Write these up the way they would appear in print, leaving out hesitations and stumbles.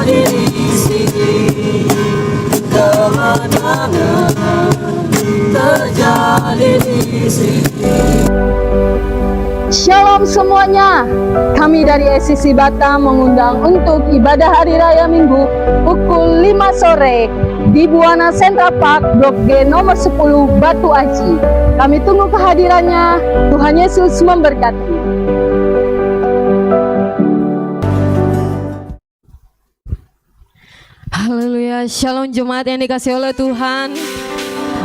terjadi di sini, kemenangan terjadi di sini. Shalom semuanya, kami dari SCC Batam mengundang untuk ibadah Hari Raya Minggu pukul 5 sore di Buana Central Park, Blok G nomor 10, Batu Aji. Kami tunggu kehadirannya. Tuhan Yesus memberkati. Haleluya, shalom jemaat yang dikasih oleh Tuhan.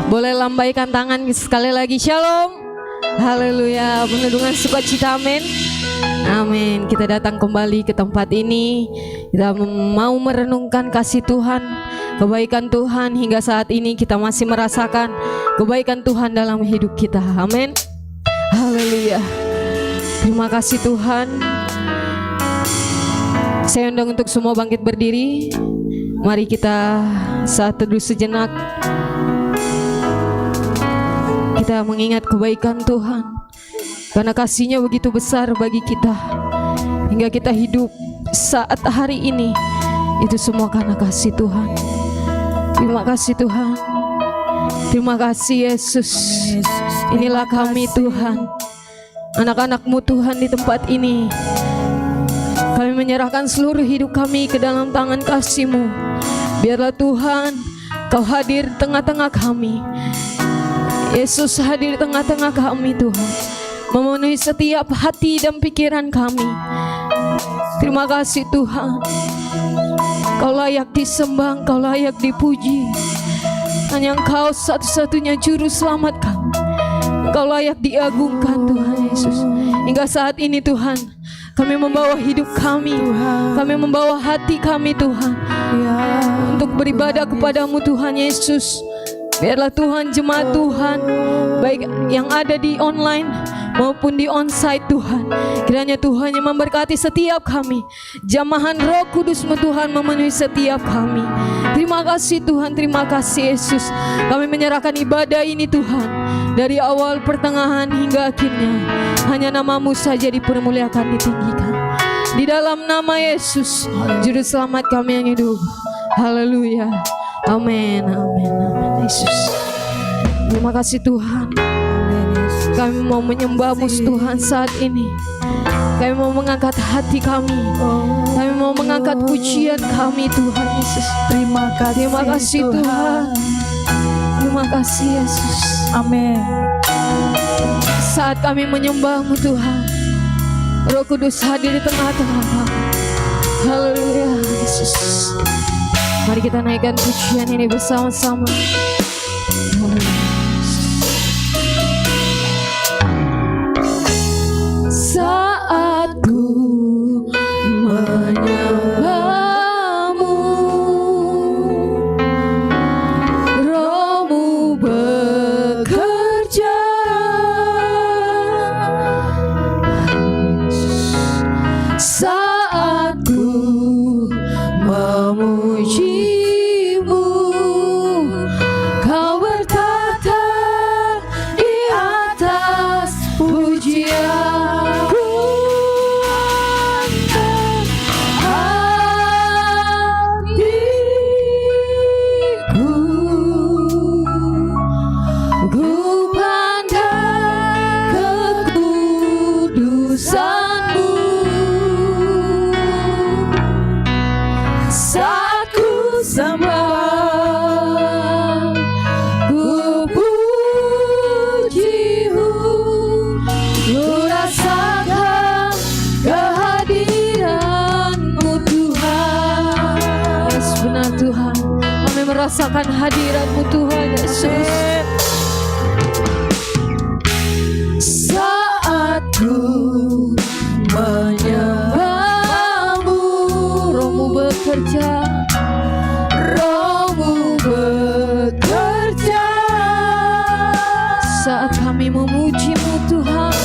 Boleh lambaikan tangan sekali lagi, shalom. Haleluya, penuh dengan sukacita, amin. Amin. Kita datang kembali ke tempat ini. Kita mau merenungkan kasih Tuhan, kebaikan Tuhan. Hingga saat ini kita masih merasakan kebaikan Tuhan dalam hidup kita, amin. Haleluya. Terima kasih Tuhan. Saya undang untuk semua bangkit berdiri. Mari kita saat teduh sejenak, kita mengingat kebaikan Tuhan, karena kasih-Nya begitu besar bagi kita, hingga kita hidup saat hari ini. Itu semua karena kasih Tuhan. Terima kasih Tuhan. Terima kasih Yesus. Inilah kami Tuhan, anak-anak-Mu Tuhan di tempat ini. Kami menyerahkan seluruh hidup kami ke dalam tangan kasih-Mu. Biarlah Tuhan Kau hadir di tengah-tengah kami. Yesus hadir di tengah-tengah kami Tuhan, memenuhi setiap hati dan pikiran kami. Terima kasih Tuhan. Kau layak disembah, Kau layak dipuji. Hanya Engkau satu-satunya juru selamat kami. Engkau layak diagungkan Tuhan Yesus. Hingga saat ini Tuhan, kami membawa hidup kami, kami membawa hati kami Tuhan, untuk beribadah kepadamu Tuhan Yesus. Biarlah Tuhan jemaat Tuhan, baik yang ada di online maupun di onsite Tuhan, kiranya Tuhan yang memberkati setiap kami. Jamahan Roh Kudus-Mu Tuhan memenuhi setiap kami. Terima kasih Tuhan, terima kasih Yesus. Kami menyerahkan ibadah ini Tuhan, dari awal pertengahan hingga akhirnya. Hanya nama-Mu saja dipermuliakan, ditinggikan. Di dalam nama Yesus, Juru Selamat kami yang hidup. Haleluya. Amin, amin, amin. Yesus, terima kasih Tuhan. Kami mau menyembah-Mu Tuhan saat ini. Kami mau mengangkat hati kami. Kami mau mengangkat pujian kami Tuhan Yesus. Terima kasih Tuhan. Terima kasih Yesus. Amin. Saat kami menyembah-Mu Tuhan, Roh Kudus hadir di tengah-tengah kami. Haleluya Yesus. Mari kita naikkan pujian ini bersama-sama. Saat ku menyembah-Mu, Roh-Mu bekerja. Saat ku memuji-Mu, Kau bertata di atas pujian. Ku angkat hatiku, ku pandang kekudusan-Mu. Saat ku sembah, ku puji-Mu, ku rasakan kehadiran-Mu Tuhan. Yes, benar Tuhan, kami merasakan hadirat-Mu Tuhan Yesus. Saat ku menyembah-Mu, Roh-Mu bekerja. Roh-Mu bekerja. Saat kami memuji-Mu Tuhan,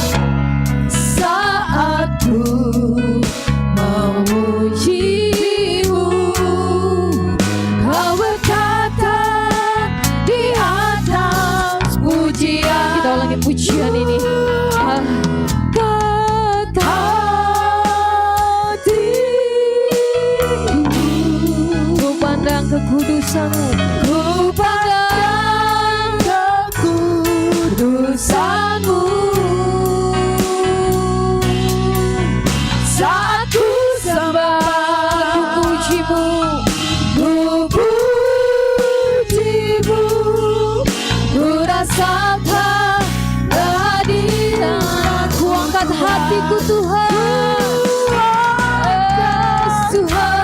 saat ku memuji-Mu, Kau berkata di atas pujian. Kita ulangi pujian ini. Kata kekudusan-Mu. Ku pandang kekudusan-Mu saat ku sembah, ku puji-Mu, ku puji-Mu, ku rasakan kehadiran. Ku angkat hatiku Tuhan, yes Tuhan,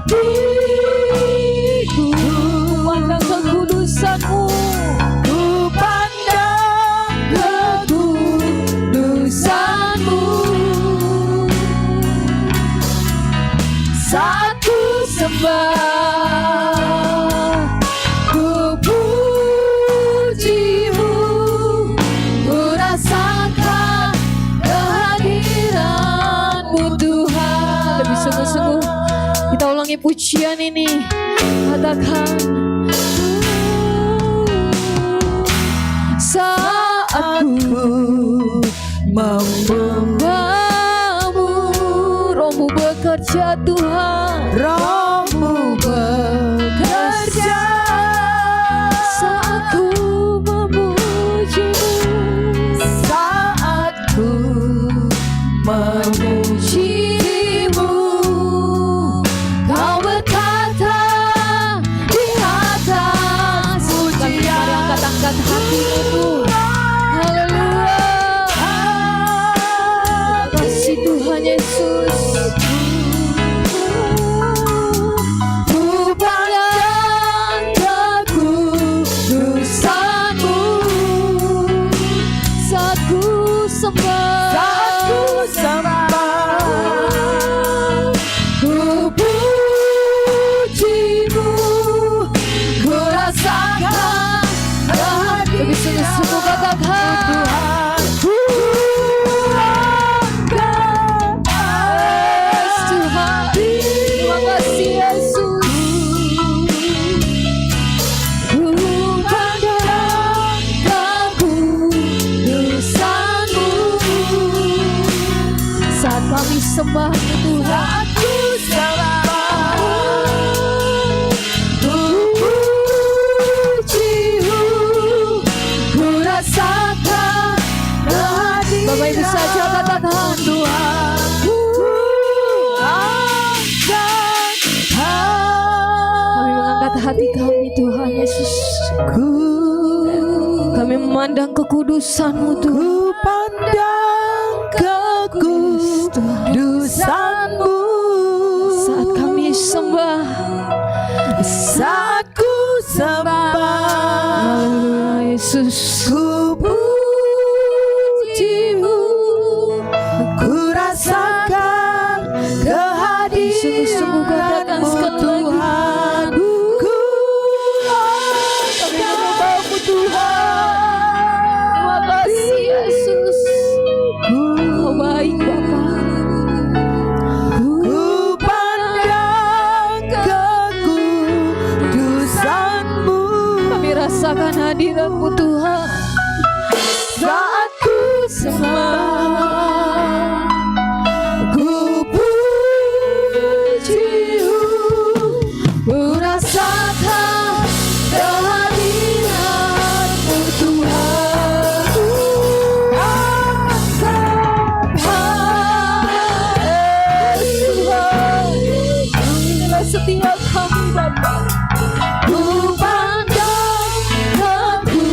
hatiku pandang kekudusan-Mu, ku pandang kekudusan-Mu saat ku sembah, ku puji-Mu, ku rasakan kehadiran-Mu Tuhan. Lebih sungguh-sungguh kita ulangi pujian ini, katakan saat ku membawamu, Roh-Mu bekerja Tuhan, Roh-Mu bekerja saat ku memuji-Mu, saat ku memuji-Mu. Kau berkata di atas pujian, angkat hatimu Tuhan. Haleluya, kasih Tuhan Yesus. Ku pandang kekudusan-Mu saat ku sembah, saat ku sembah, ku puji-Mu, ku rasakan kehadiran. Lebih sungguh-sungguh katakan ku angkat. Yes Tuhan, terima kasih Yesus. Ku pandang kekudusan-Mu saat kami sembah Tuhan. ku sembah, Ku puji-Mu, ku rasakan kehadiran. Bapak Ibu saja katakan Tuhan. ku Angkat kami mengangkat hati kami Tuhan Yesus. Kami memandang kekudusan-Mu Tuhan. ku pandang kekudusan-Mu Saat kami sembah, saat ku sembah, Haleluya Yesus. ku puji-Mu, ku rasakan Sungguh-sungguh katakan kehadiran-Mu sekali lagi. Tuhan. Ku Kami menyembah-Mu Tuhan. Terima kasih Yesus. Kau baik Bapa. ku pandang kekudusan-Mu Kami rasakan hadirat-Mu Tuhan. saat ku sembah, ku puji-Mu, Ku rasakan kehadiran-Mu Tuhan. Yes Tuhan, inilah setiap kami Bapa. Ku pandang kekudusan-Mu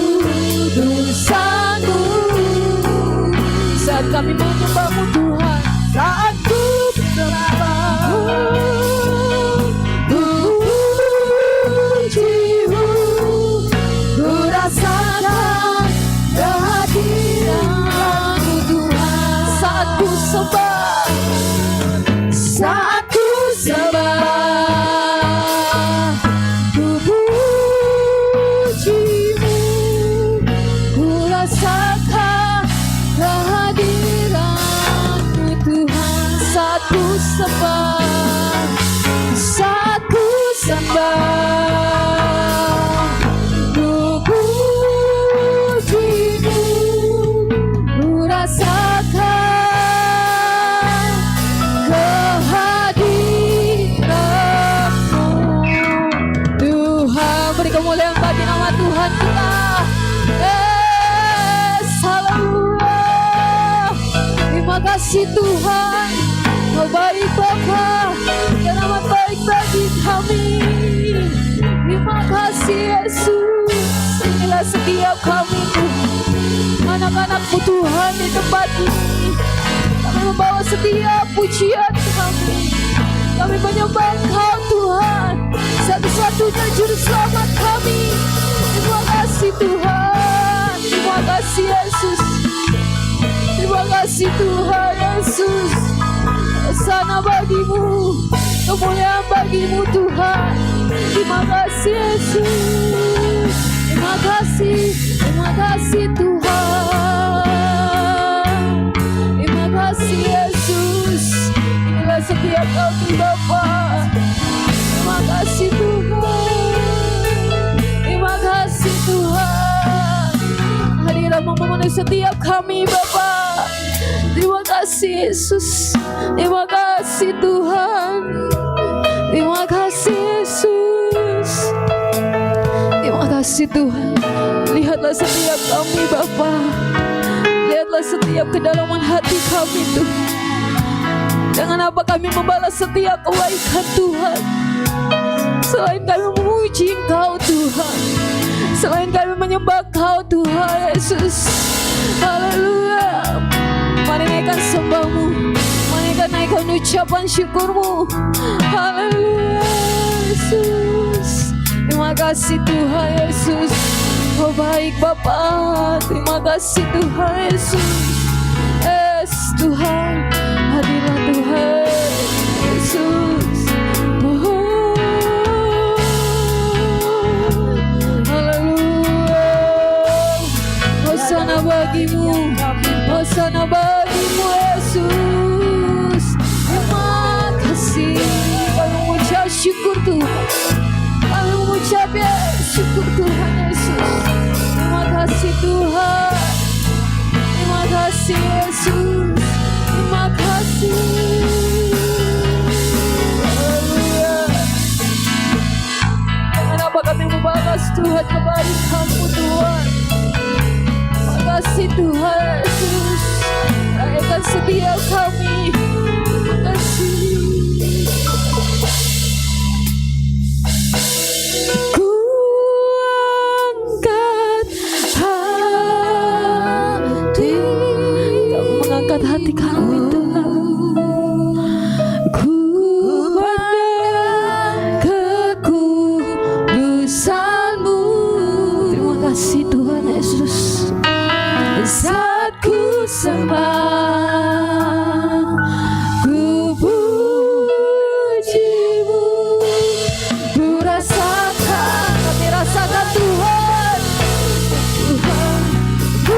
kasih Tuhan, Kau baik Bapa, dan amat baik bagi kami. Terima kasih Yesus. Inilah setiap kami Tuhan, anak-anak-Mu Tuhan di tempat ini. Kami membawa setiap pujian kami. Kami menyembah Engkau Tuhan, satu-satunya juru selamat kami. Terima kasih Tuhan. Terima kasih Yesus. Terima kasih Tuhan Yesus. Sana bagimu, kemuliaan bagimu Tuhan. Terima kasih Yesus. Terima kasih Tuhan. Terima kasih Yesus. Inilah setiap kami Bapa. Terima kasih Tuhan. Terima kasih Tuhan. Hadirat-Mu memenuhi setiap kami Bapa. Terima kasih Yesus. Terima kasih Tuhan. Terima kasih Yesus. Terima kasih Tuhan. Lihatlah setiap kami Bapa. Lihatlah setiap kedalaman hati kami Tuhan. Dengan apa kami membalas setiap kebaikan Tuhan, selain kami memuji Engkau Tuhan, selain kami menyembah Engkau Tuhan Yesus. Haleluya. Mari naikkan sembah-Mu, mari naikkan ucapan syukur-Mu. Haleluya Yesus. Terima kasih Tuhan Yesus. Oh baik Bapa. Terima kasih Tuhan Yesus. Yes Tuhan. Hadirlah Tuhan Yesus. Oh, haleluya. Hosana bagimu, Hosana bagimu Yesus. Terima kasih. Kami mengucap syukur Tuhan. Kami mengucap ya syukur Tuhan Yesus. Terima kasih Tuhan. Terima kasih Yesus. Terima kasih. Haleluya. Kenapa kami membalas Tuhan kebaikan-Mu Tuhan. Terima kasih Tuhan Yesus. Rayakan setiap kami. Terima kasih. Ku angkat hati. Kami mengangkat hati kami Tuhan. Ku pandang kekudusan-Mu. Terima kasih Tuhan Yesus. Saat ku sembah, ku puji-Mu. Ku rasakan, kami rasakan Tuhan. Tuhan, ku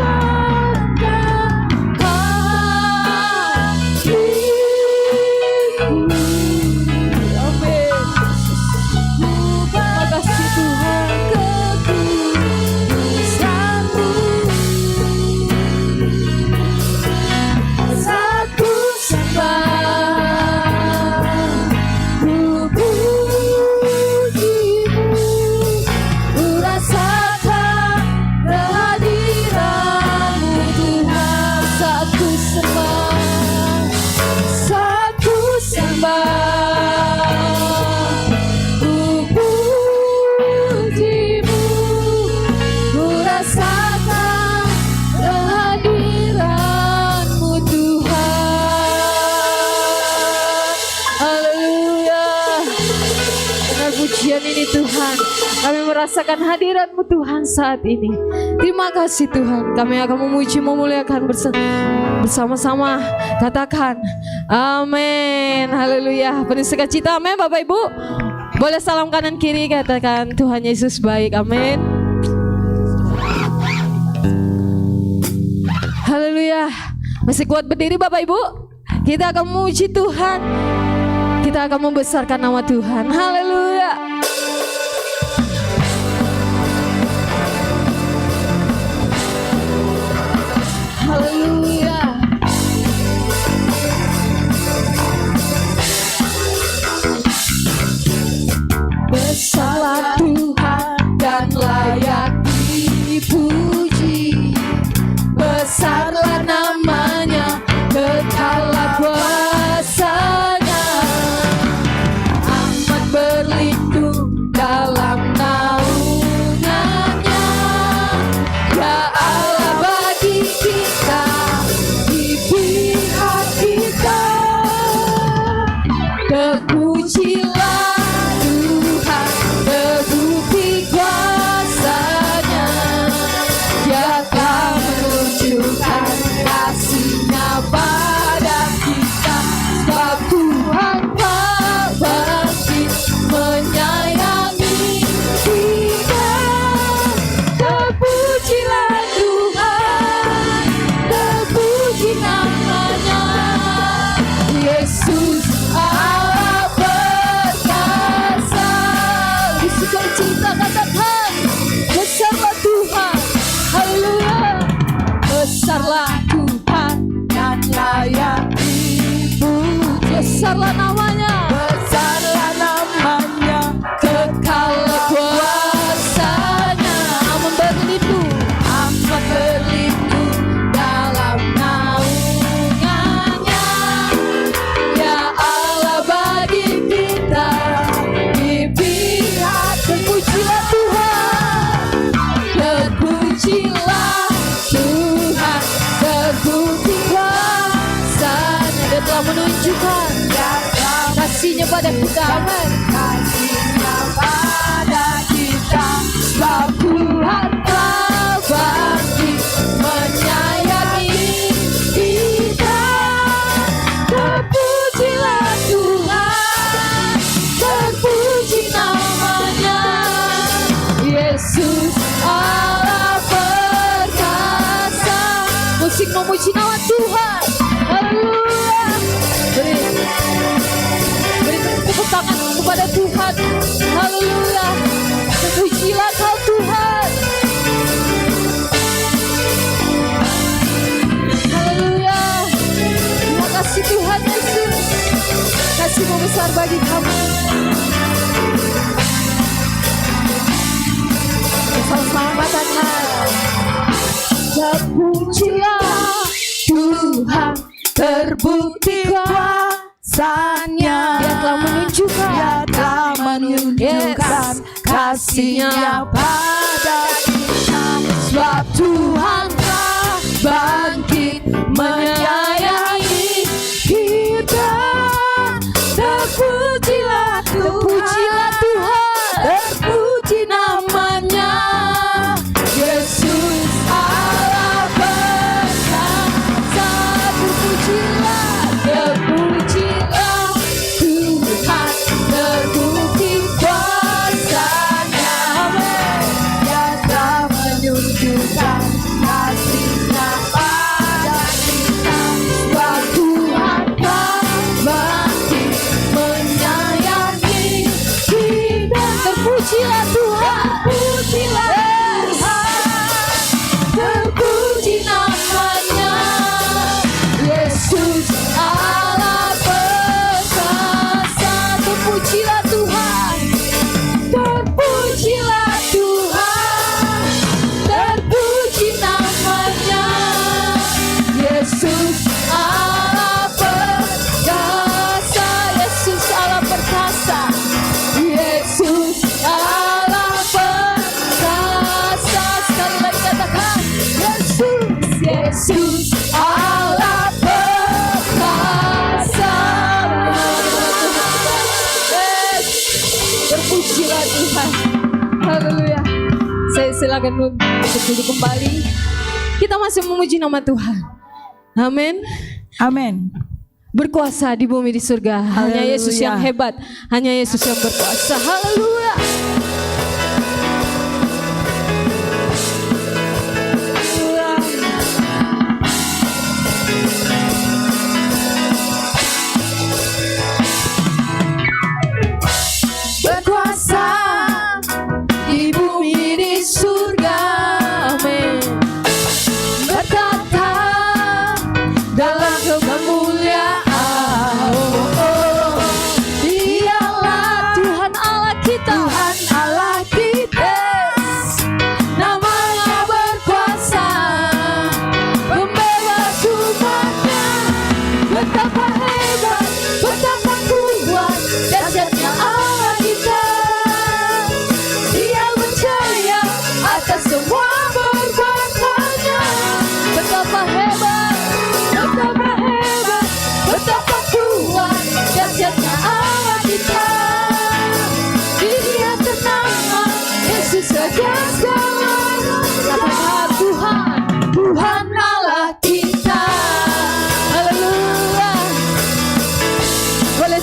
angkat hatiku. Amin. Terima kasih Tuhan. Kekudusan-Mu. Saat ku sembah, ku puji-Mu. Ku rasakan kehadiran-Mu Tuhan. Saat ku sembah, saat ku sembah, ku puji-Mu. Ku rasakan kehadiran-Mu Tuhan. Haleluya. Dengan pujian ini Tuhan, kami merasakan hadirat-Mu Tuhan saat ini. Terima kasih Tuhan. Kami akan memuji, memuliakan bersama-sama. Katakan amin. Haleluya. Penuh sukacita. Amin Bapak Ibu. Boleh salam kanan kiri, katakan Tuhan Yesus baik. Amin. Haleluya. Masih kuat berdiri Bapak Ibu? Kita akan memuji Tuhan. Kita akan membesarkan nama Tuhan. Haleluya. Haleluya. Besarlah Tuhan dan layak dipuji. Besarlah namanya terpujilah Tuhan, terbukti kuasa-Nya. Dia telah menunjukkan kasih-Nya pada kita, sebab Tuhan telah bangkit menyayangi kita. Terpujilah Tuhan, terpuji nama-Nya, Yesus Allah perkasa. Bersuka cita katakan, besarlah Tuhan, haleluya. Besarlah Tuhan dan layak dipuji. Besarlah namanya, besarlah namanya, kekal kuasa-Nya. Aman berlindung, aman berlindung dalam naungan-Nya. Ya Allah bagi kita di pihak. Terpujilah Tuhan, terpujilah Tuhan, terbukti kuasa-Nya. Dia telah menunjukkan kasih-Nya pada kita. Kasih-Nya pada kita, sebab Tuhan telah bangkit menyayangi kita. Terpujilah Tuhan, terpuji nama-Nya, Yesus Allah perkasa. Musik memuji nama Tuhan, haleluya. Beri tepuk tangan kepada Tuhan, haleluya. Terpujilah Kau Tuhan, haleluya. Terima kasih Tuhan Yesus, kasih-Mu besar bagi kami. Sama-sama katakan, terpujilah Tuhan, terbukti kuasa-Nya. Dia telah menunjukkan, Dia telah menunjukkan kasih-Nya pada kita, sebab Tuhan telah bangkit menyayangi kita. Terpujilah Tuhan, terpuji nama-Nya, Yesus Allah perkasa. Terpujilah, terpujilah Tuhan, terbukti kuasa-Nya. Amin. Dia telah menunjukkan kasih-Nya pada kita, sebab Tuhan telah bangkit menyayangi kita. Terpujilah Tuhan, terpujilah Tuhan, terpuji nama-Nya, Yesus Allah perkasa. Terpujilah Tuhan, terpujilah Tuhan, terpuji nama-Nya, Yesus Allah perkasa. Yesus Allah perkasa, Yesus Allah perkasa. Sekali lagi katakan, Yesus, Yesus Allah perkasa. Yes. Terpujilah Tuhan, haleluya. Saya silakan untuk duduk kembali. Kita masih memuji nama Tuhan. Amin. Amin. Berkuasa di bumi di surga. Hanya Haleluya. Yesus yang hebat, hanya Yesus yang berkuasa. Haleluya. Berkuasa di bumi di surga. Amin. Bertata dalam kemuliaan. Dialah Tuhan Allah kita, Tuhan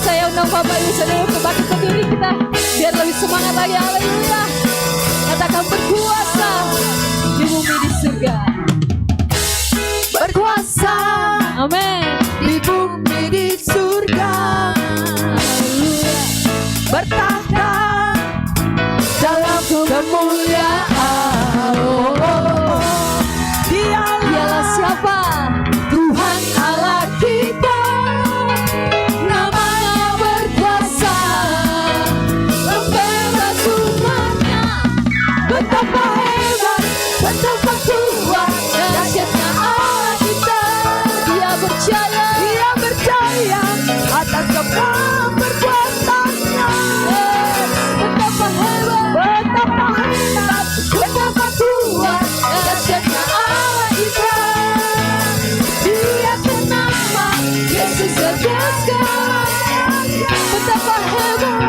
saya undang Bapak Ibu Saudara untuk bangkit berdiri kita biar lebih semangat lagi. Haleluya. Katakan berkuasa di bumi di surga. Berkuasa Amin. di bumi di surga, Haleluya. bertahta dalam kemuliaan. Dialah siapa? Tuhan Allah kita, namanya berkuasa, membebas umatnya. Betapa hebat, betapa kuat, dahsyatnya Allah kita. Dia percaya atas semua perbuatannya. betapa hebat. Betapa hebat, betapa kuat, dahsyatnya Allah kita. Dia bernama Yesus Raja segalanya. Betapa hebat.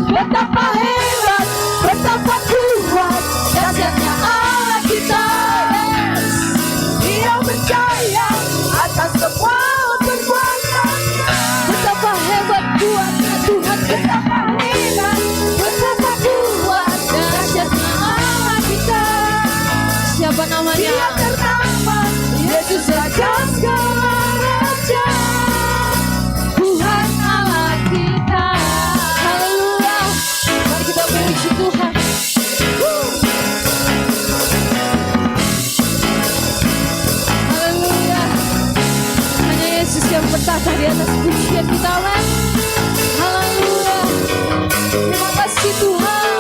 Betapa hebat, betapa kuat, dahsyatnya Allah kita. Dia percaya atas semua perbuatannya. Betapa hebat kuatnya Tuhan. Betapa hebat, betapa kuat, dahsyatnya Allah kita. Siapa namanya? Dia ternama Yesus Raja segala raja, Tuhan Allah kita. Haleluya. Mari kita memuji Tuhan. Haleluya. Hanya Yesus yang bertata di atas pujian kita. Amin. Haleluya. Terima kasih Tuhan.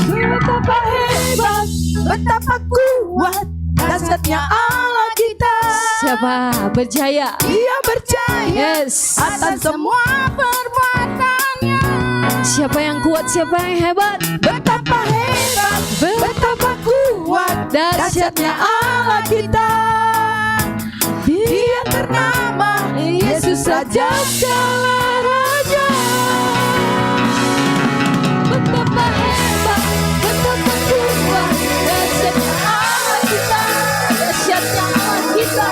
Betapa hebat, betapa kuat, dahsyatnya Allah kita. Siapa berjaya? Dia percaya Yes. atas semua perbuatannya. Siapa yang kuat? Siapa yang hebat? Betapa hebat, betapa kuat, dahsyatnya Allah kita. Dia ternama Yesus Raja segala raja. Betapa hebat, betapa kuat, dahsyatnya Allah kita. Dahsyatnya Allah kita.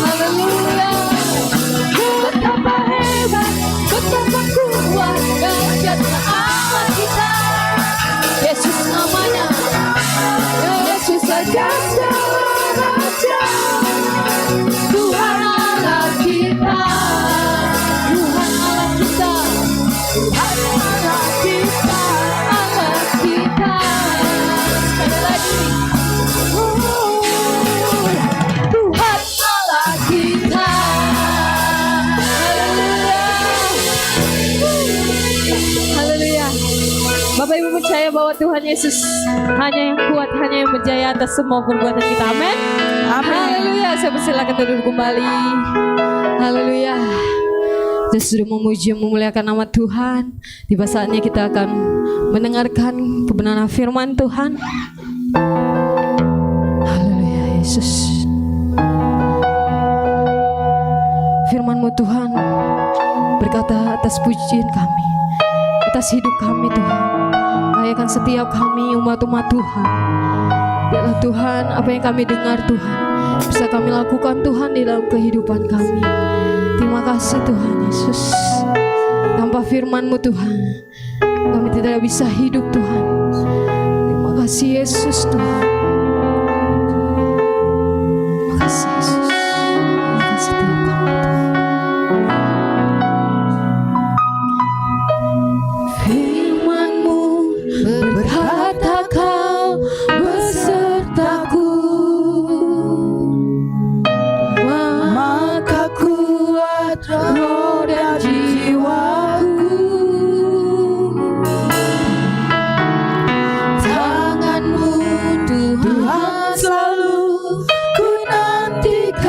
Haleluya. Betapa hebat, betapa kuat, dahsyatnya Allah kita. Yesus namanya. Yesus saja raja, Tuhan Allah kita. Tuhan Allah kita. Tuhan Allah kita. Allah kita. Sekali lagi. Tuhan Allah kita. Haleluya. Bapak Ibu percaya bahwa Tuhan Yesus hanya yang kuat, hanya yang berjaya atas semua perbuatan kita. Amin. Haleluya. Saya persilakan duduk kembali. Haleluya. Kita sudah memuji memuliakan nama Tuhan. Tiba saatnya kita akan mendengarkan kebenaran firman Tuhan. Haleluya Yesus. Firman-Mu Tuhan berkata atas pujian kami, atas hidup kami Tuhan. Layakan setiap kami umat-umat Tuhan. Biarlah Tuhan apa yang kami dengar Tuhan bisa kami lakukan Tuhan di dalam kehidupan kami. Terima kasih Tuhan Yesus. Tanpa firman-Mu Tuhan kami tidak bisa hidup Tuhan. Terima kasih Yesus Tuhan. Terima kasih Yesus. Layakan setiap kami Tuhan. Firman-Mu berkata Kau besertaku, maka kuat roh dan jiwaku. Tangan-Mu Tuhan selalu ku nantikan.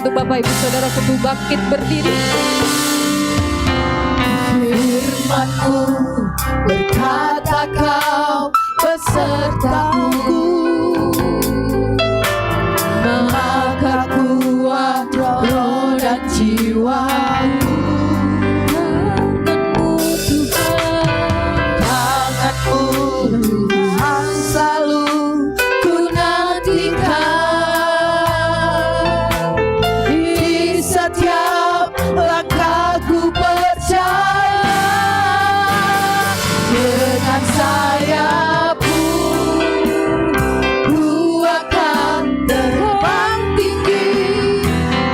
untuk Bapak Ibu Saudara untuk bangkit berdiri. Firman-Mu berkata Kau besertaku, maka kuat roh dan jiwaku. Tangan-Mu Tuhan selalu ku nantikan, di setiap langkahku percaya, dengan sayap-Mu ku akan terbang tinggi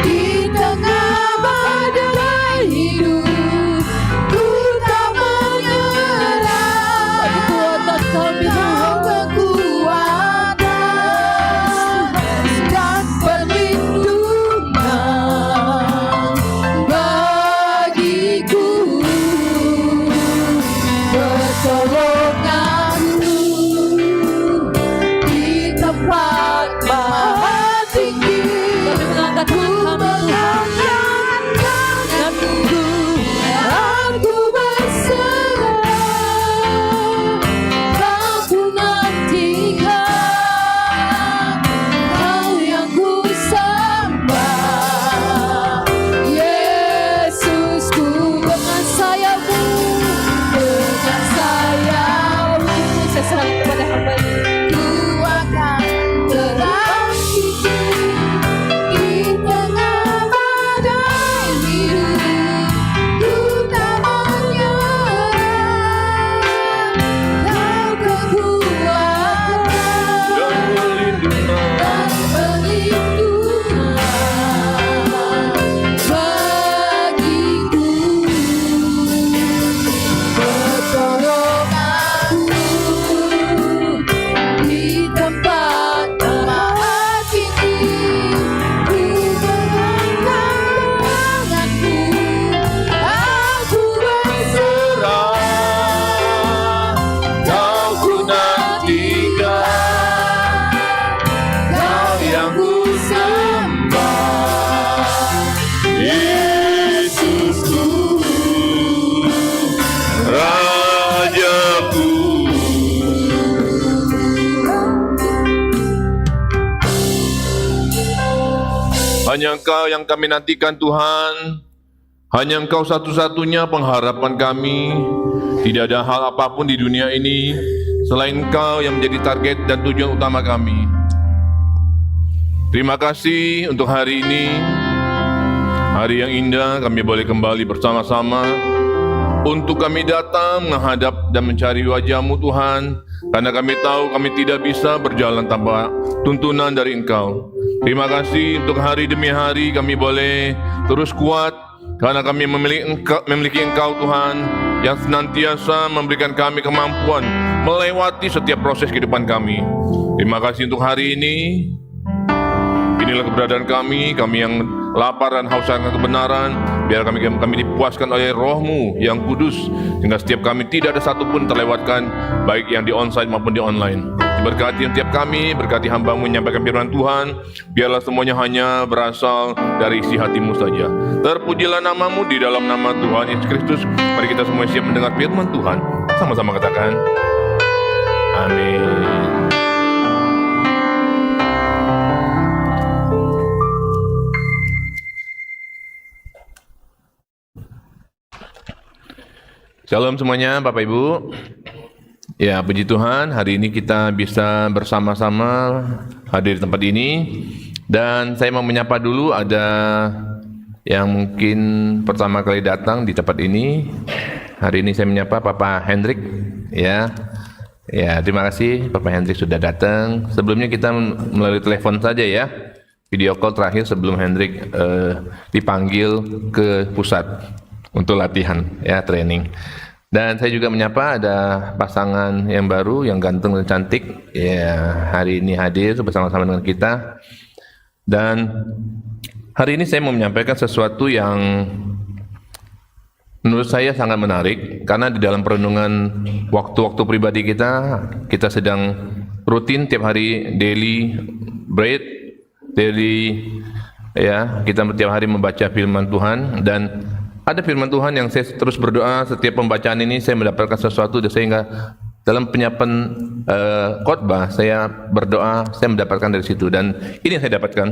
di tengah badai hidup. Ku tak menyerah, kekuatan dan perlindungan bagiku. Pertolongan-Mu di tempat maha tinggi. Ku mengangkat tanganku, aku berserah. Kau ku nantikan, Kau yang ku sembah. Yesusku, dengan sayap-Mu, dengan sayap-Mu, Saya serahkan kepada hamba ini. ku akan terbang tinggi di tengah badai hidup. Ku tak menyerah, Kau kekuatan dan perlindungan bagiku. Pertolongan-Mu di tempat maha tinggi. Ku mengangkat tanganku, aku berserah. Kau ku nantikan, Kau yang ku sembah. Yesusku, Rajaku. Hanya Engkau yang kami nantikan Tuhan, hanya Engkau satu-satunya pengharapan kami. Tidak ada hal apapun di dunia ini selain Engkau yang menjadi target dan tujuan utama kami. Terima kasih untuk hari ini, hari yang indah kami boleh kembali bersama-sama untuk kami datang menghadap dan mencari wajah-Mu Tuhan, karena kami tahu kami tidak bisa berjalan tanpa tuntunan dari Engkau. Terima kasih untuk hari demi hari kami boleh terus kuat, karena kami memiliki Engkau Tuhan, yang senantiasa memberikan kami kemampuan melewati setiap proses kehidupan kami. Terima kasih untuk hari ini. Inilah keberadaan kami yang lapar dan haus akan kebenaran. Biar kami dipuaskan oleh Roh-Mu yang kudus, sehingga setiap kami tidak ada satupun terlewatkan, baik yang di onsite maupun di online. Berkati setiap kami, berkati hamba-Mu menyampaikan firman Tuhan. Biarlah semuanya hanya berasal dari isi hati-Mu saja. Terpujilah nama-Mu di dalam nama Tuhan Yesus Kristus. Mari kita semua siap mendengar firman Tuhan. Sama-sama katakan, amin. Shalom semuanya Bapak Ibu. Ya, puji Tuhan, hari ini kita bisa bersama-sama hadir di tempat ini. Dan saya mau menyapa dulu, ada yang mungkin pertama kali datang di tempat ini. Hari ini saya menyapa Bapak Hendrik. Ya, terima kasih Bapak Hendrik sudah datang. Sebelumnya kita melalui telepon saja ya, video call terakhir sebelum Hendrik dipanggil ke pusat untuk latihan ya, training. Dan saya juga menyapa ada pasangan yang baru, yang ganteng dan cantik ya, hari ini hadir bersama-sama dengan kita. Dan hari ini saya mau menyampaikan sesuatu yang menurut saya sangat menarik, karena di dalam perenungan waktu-waktu pribadi kita sedang rutin tiap hari daily bread, daily Ya, kita setiap hari membaca firman Tuhan, dan ada firman Tuhan yang saya terus berdoa setiap pembacaan ini saya mendapatkan sesuatu, sehingga dalam penyiapan khotbah saya berdoa, saya mendapatkan dari situ, dan ini yang saya dapatkan.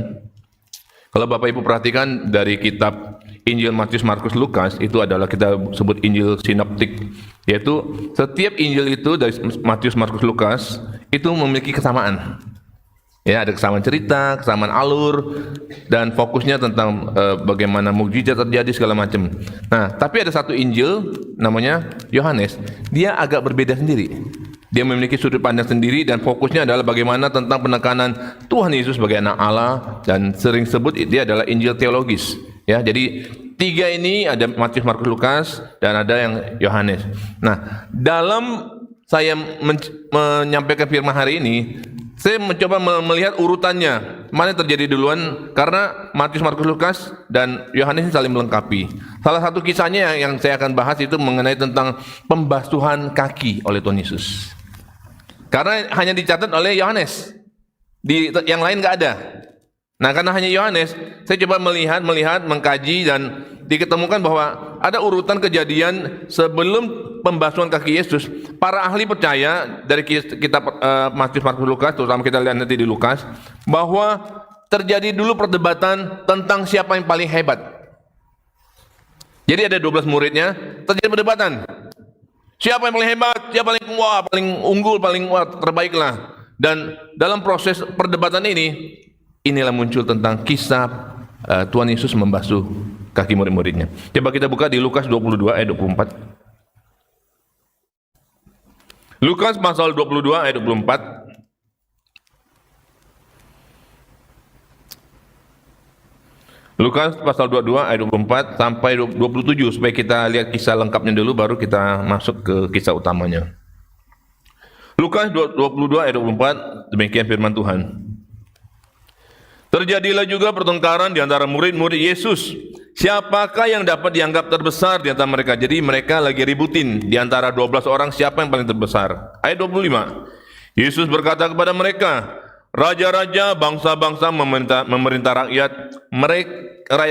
Kalau Bapak Ibu perhatikan dari kitab Injil Matius, Markus, Lukas, itu adalah kita sebut Injil sinoptik, yaitu setiap Injil itu dari Matius, Markus, Lukas itu memiliki kesamaan. Ya, ada kesamaan cerita, kesamaan alur, dan fokusnya tentang bagaimana mukjizat terjadi segala macam. Nah, tapi ada satu Injil namanya Yohanes, dia agak berbeda sendiri. Dia memiliki sudut pandang sendiri dan fokusnya adalah bagaimana tentang penekanan Tuhan Yesus sebagai anak Allah, dan sering sebut dia adalah Injil teologis. Ya, jadi tiga ini ada Matius, Markus, Lukas, dan ada yang Yohanes. Nah, dalam saya menyampaikan firman hari ini, saya mencoba melihat urutannya, mana yang terjadi duluan, karena Matius, Markus, Lukas, dan Yohanes ini saling melengkapi. Salah satu kisahnya yang saya akan bahas itu mengenai tentang pembasuhan kaki oleh Tuhan Yesus. Karena hanya dicatat oleh Yohanes, yang lain nggak ada. Nah, karena hanya Yohanes, saya coba melihat, mengkaji, dan diketemukan bahwa ada urutan kejadian sebelum pembasuhan kaki Yesus. Para ahli percaya dari kitab Matius, Markus, Lukas, terutama kita lihat nanti di Lukas, bahwa terjadi dulu perdebatan tentang siapa yang paling hebat. Jadi ada 12 muridnya, terjadi perdebatan. Siapa yang paling hebat, siapa paling unggul, paling terbaiklah. Dan dalam proses perdebatan ini, inilah muncul tentang kisah Tuhan Yesus membasuh kaki murid-muridnya. Coba kita buka di Lukas 22 ayat 24. Lukas pasal 22 ayat 24. Lukas pasal 22 ayat 24 sampai 27, supaya kita lihat kisah lengkapnya dulu, baru kita masuk ke kisah utamanya. Lukas 22 ayat 24, demikian firman Tuhan. Terjadilah juga pertengkaran di antara murid-murid Yesus. Siapakah yang dapat dianggap terbesar di antara mereka? Jadi mereka lagi ributin di antara 12 orang siapa yang paling terbesar. Ayat 25. Yesus berkata kepada mereka, raja-raja, bangsa-bangsa memerintah rakyat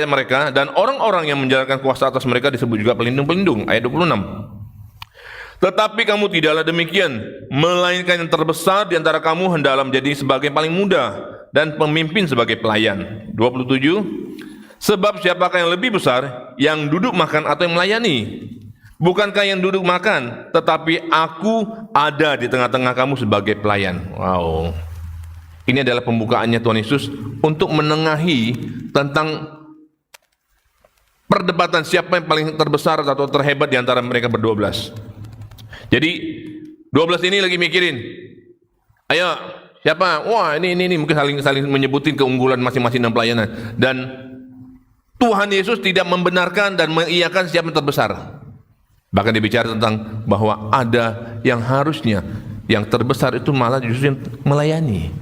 mereka, dan orang-orang yang menjalankan kuasa atas mereka disebut juga pelindung-pelindung. Ayat 26. Tetapi kamu tidaklah demikian, melainkan yang terbesar di antara kamu hendaklah menjadi sebagai yang paling muda, dan pemimpin sebagai pelayan. 27. Sebab siapakah yang lebih besar, yang duduk makan atau yang melayani? Bukankah yang duduk makan, tetapi aku ada di tengah-tengah kamu sebagai pelayan. Wow. Ini adalah pembukaannya Tuhan Yesus untuk menengahi tentang perdebatan siapa yang paling terbesar atau terhebat di antara mereka ber-12. Jadi 12 ini lagi mikirin, ayo siapa? Wah, ini mungkin saling menyebutin keunggulan masing-masing dalam pelayanan, dan Tuhan Yesus tidak membenarkan dan mengiyakan siapa yang terbesar. Bahkan dibicara tentang bahwa ada yang harusnya yang terbesar itu malah justru yang melayani.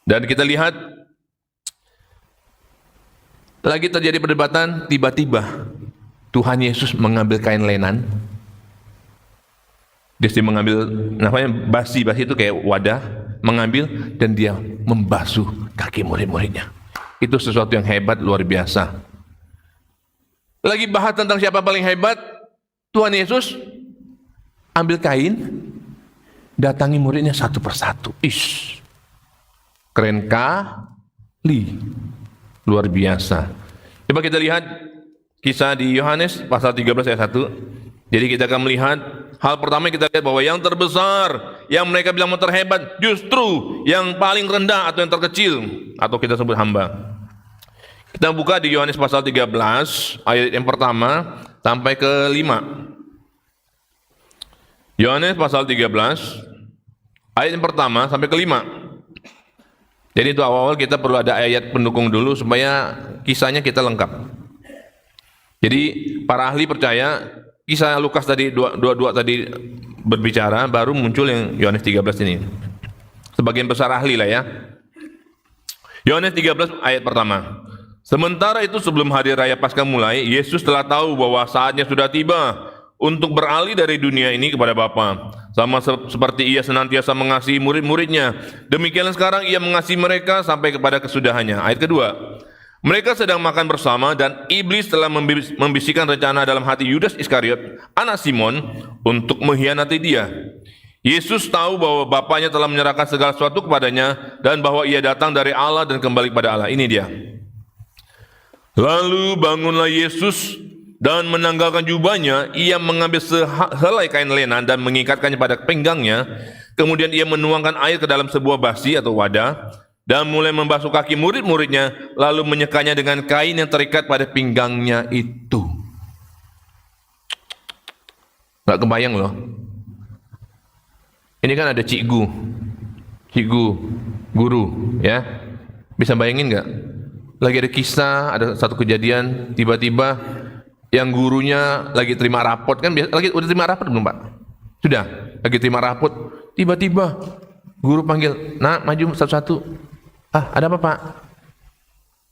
Dan kita lihat lagi terjadi perdebatan, tiba-tiba Tuhan Yesus mengambil kain lenan. Dia mengambil namanya basi itu kayak wadah, mengambil dan dia membasuh kaki murid-muridnya. Itu sesuatu yang hebat, luar biasa. Lagi bahas tentang siapa paling hebat, Tuhan Yesus ambil kain, datangi muridnya satu persatu. Keren kali, luar biasa. Coba kita lihat kisah di Yohanes pasal 13 ayat 1. Jadi kita akan melihat hal pertama, kita lihat bahwa yang terbesar, yang mereka bilang terhebat, justru yang paling rendah atau yang terkecil, atau kita sebut hamba. Kita buka di Yohanes pasal 13 ayat yang pertama sampai ke 5. Yohanes pasal 13 ayat yang pertama sampai ke 5. Jadi itu awal-awal kita perlu ada ayat pendukung dulu supaya kisahnya kita lengkap. Jadi para ahli percaya kisah Lukas tadi dua tadi berbicara, baru muncul yang Yohanes 13 ini. Sebagian besar ahli lah ya. Yohanes 13 ayat pertama. Sementara itu sebelum hari raya Paskah mulai, Yesus telah tahu bahwa saatnya sudah tiba untuk beralih dari dunia ini kepada Bapa. Sama seperti ia senantiasa mengasihi murid-muridnya, demikianlah sekarang ia mengasihi mereka sampai kepada kesudahannya. Ayat kedua. Mereka sedang makan bersama dan iblis telah membisikkan rencana dalam hati Yudas Iskariot, anak Simon, untuk mengkhianati dia. Yesus tahu bahwa Bapaknya telah menyerahkan segala sesuatu kepadanya dan bahwa ia datang dari Allah dan kembali kepada Allah. Ini dia. Lalu bangunlah Yesus dan menanggalkan jubahnya, ia mengambil sehelai kain lenan dan mengikatkannya pada pinggangnya. Kemudian ia menuangkan air ke dalam sebuah basi atau wadah dan mulai membasuh kaki murid-muridnya, lalu menyekanya dengan kain yang terikat pada pinggangnya itu. Gak kebayang loh. Ini kan ada cikgu, guru, ya. Bisa bayangin gak? Lagi ada kisah, ada satu kejadian, tiba-tiba yang gurunya lagi terima rapot, kan lagi udah terima rapot belum Pak? Sudah, lagi terima rapot, tiba-tiba guru panggil, "Nak, maju satu-satu." "Ah, ada apa Pak?"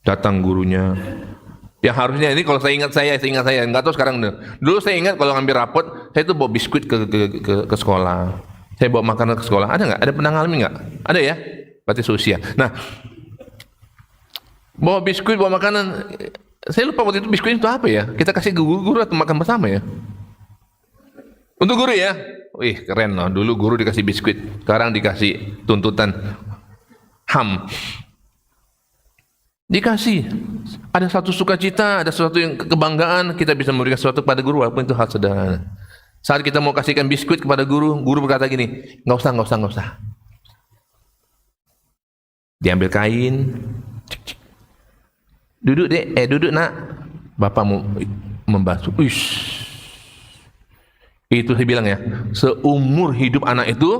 Datang gurunya. Yang harusnya ini kalau saya ingat nggak tahu sekarang. Dulu saya ingat kalau ngambil rapot, saya tuh bawa biskuit ke sekolah. Saya bawa makanan ke sekolah. Ada nggak? Ada pernah ngalamin nggak? Ada ya? Berarti seusia. Nah, bawa biskuit, bawa makanan. Saya lupa waktu itu biskuit itu apa ya? Kita kasih ke guru atau makan bersama ya? Untuk guru ya? Wih, keren loh. Dulu guru dikasih biskuit, sekarang dikasih tuntutan HAM. Dikasih. Ada satu sukacita, ada sesuatu yang kebanggaan, kita bisa memberikan sesuatu kepada guru walaupun itu hal sederhana. Saat kita mau kasihkan biskuit kepada guru, guru berkata gini, nggak usah. Diambil kain, duduk dek, duduk nak, bapak mau membasuh. Uish. Itu saya bilang ya, seumur hidup anak itu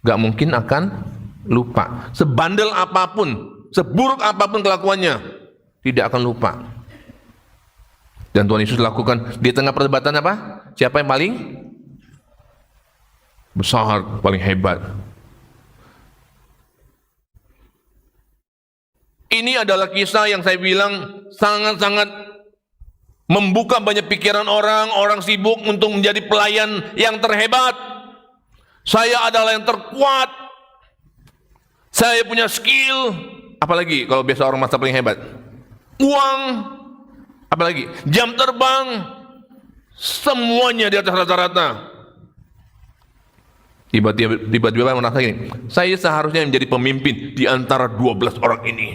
gak mungkin akan lupa. Sebandel apapun, seburuk apapun kelakuannya, tidak akan lupa. Dan Tuhan Yesus lakukan di tengah perdebatan apa? Siapa yang paling besar, paling hebat? Ini adalah kisah yang saya bilang sangat-sangat membuka banyak pikiran orang sibuk untuk menjadi pelayan yang terhebat. Saya adalah yang terkuat. Saya punya skill. Apalagi kalau biasa orang masa paling hebat. Uang. Apalagi jam terbang. Semuanya di atas rata-rata. Tiba-tiba merasa gini, saya seharusnya menjadi pemimpin di antara 12 orang ini.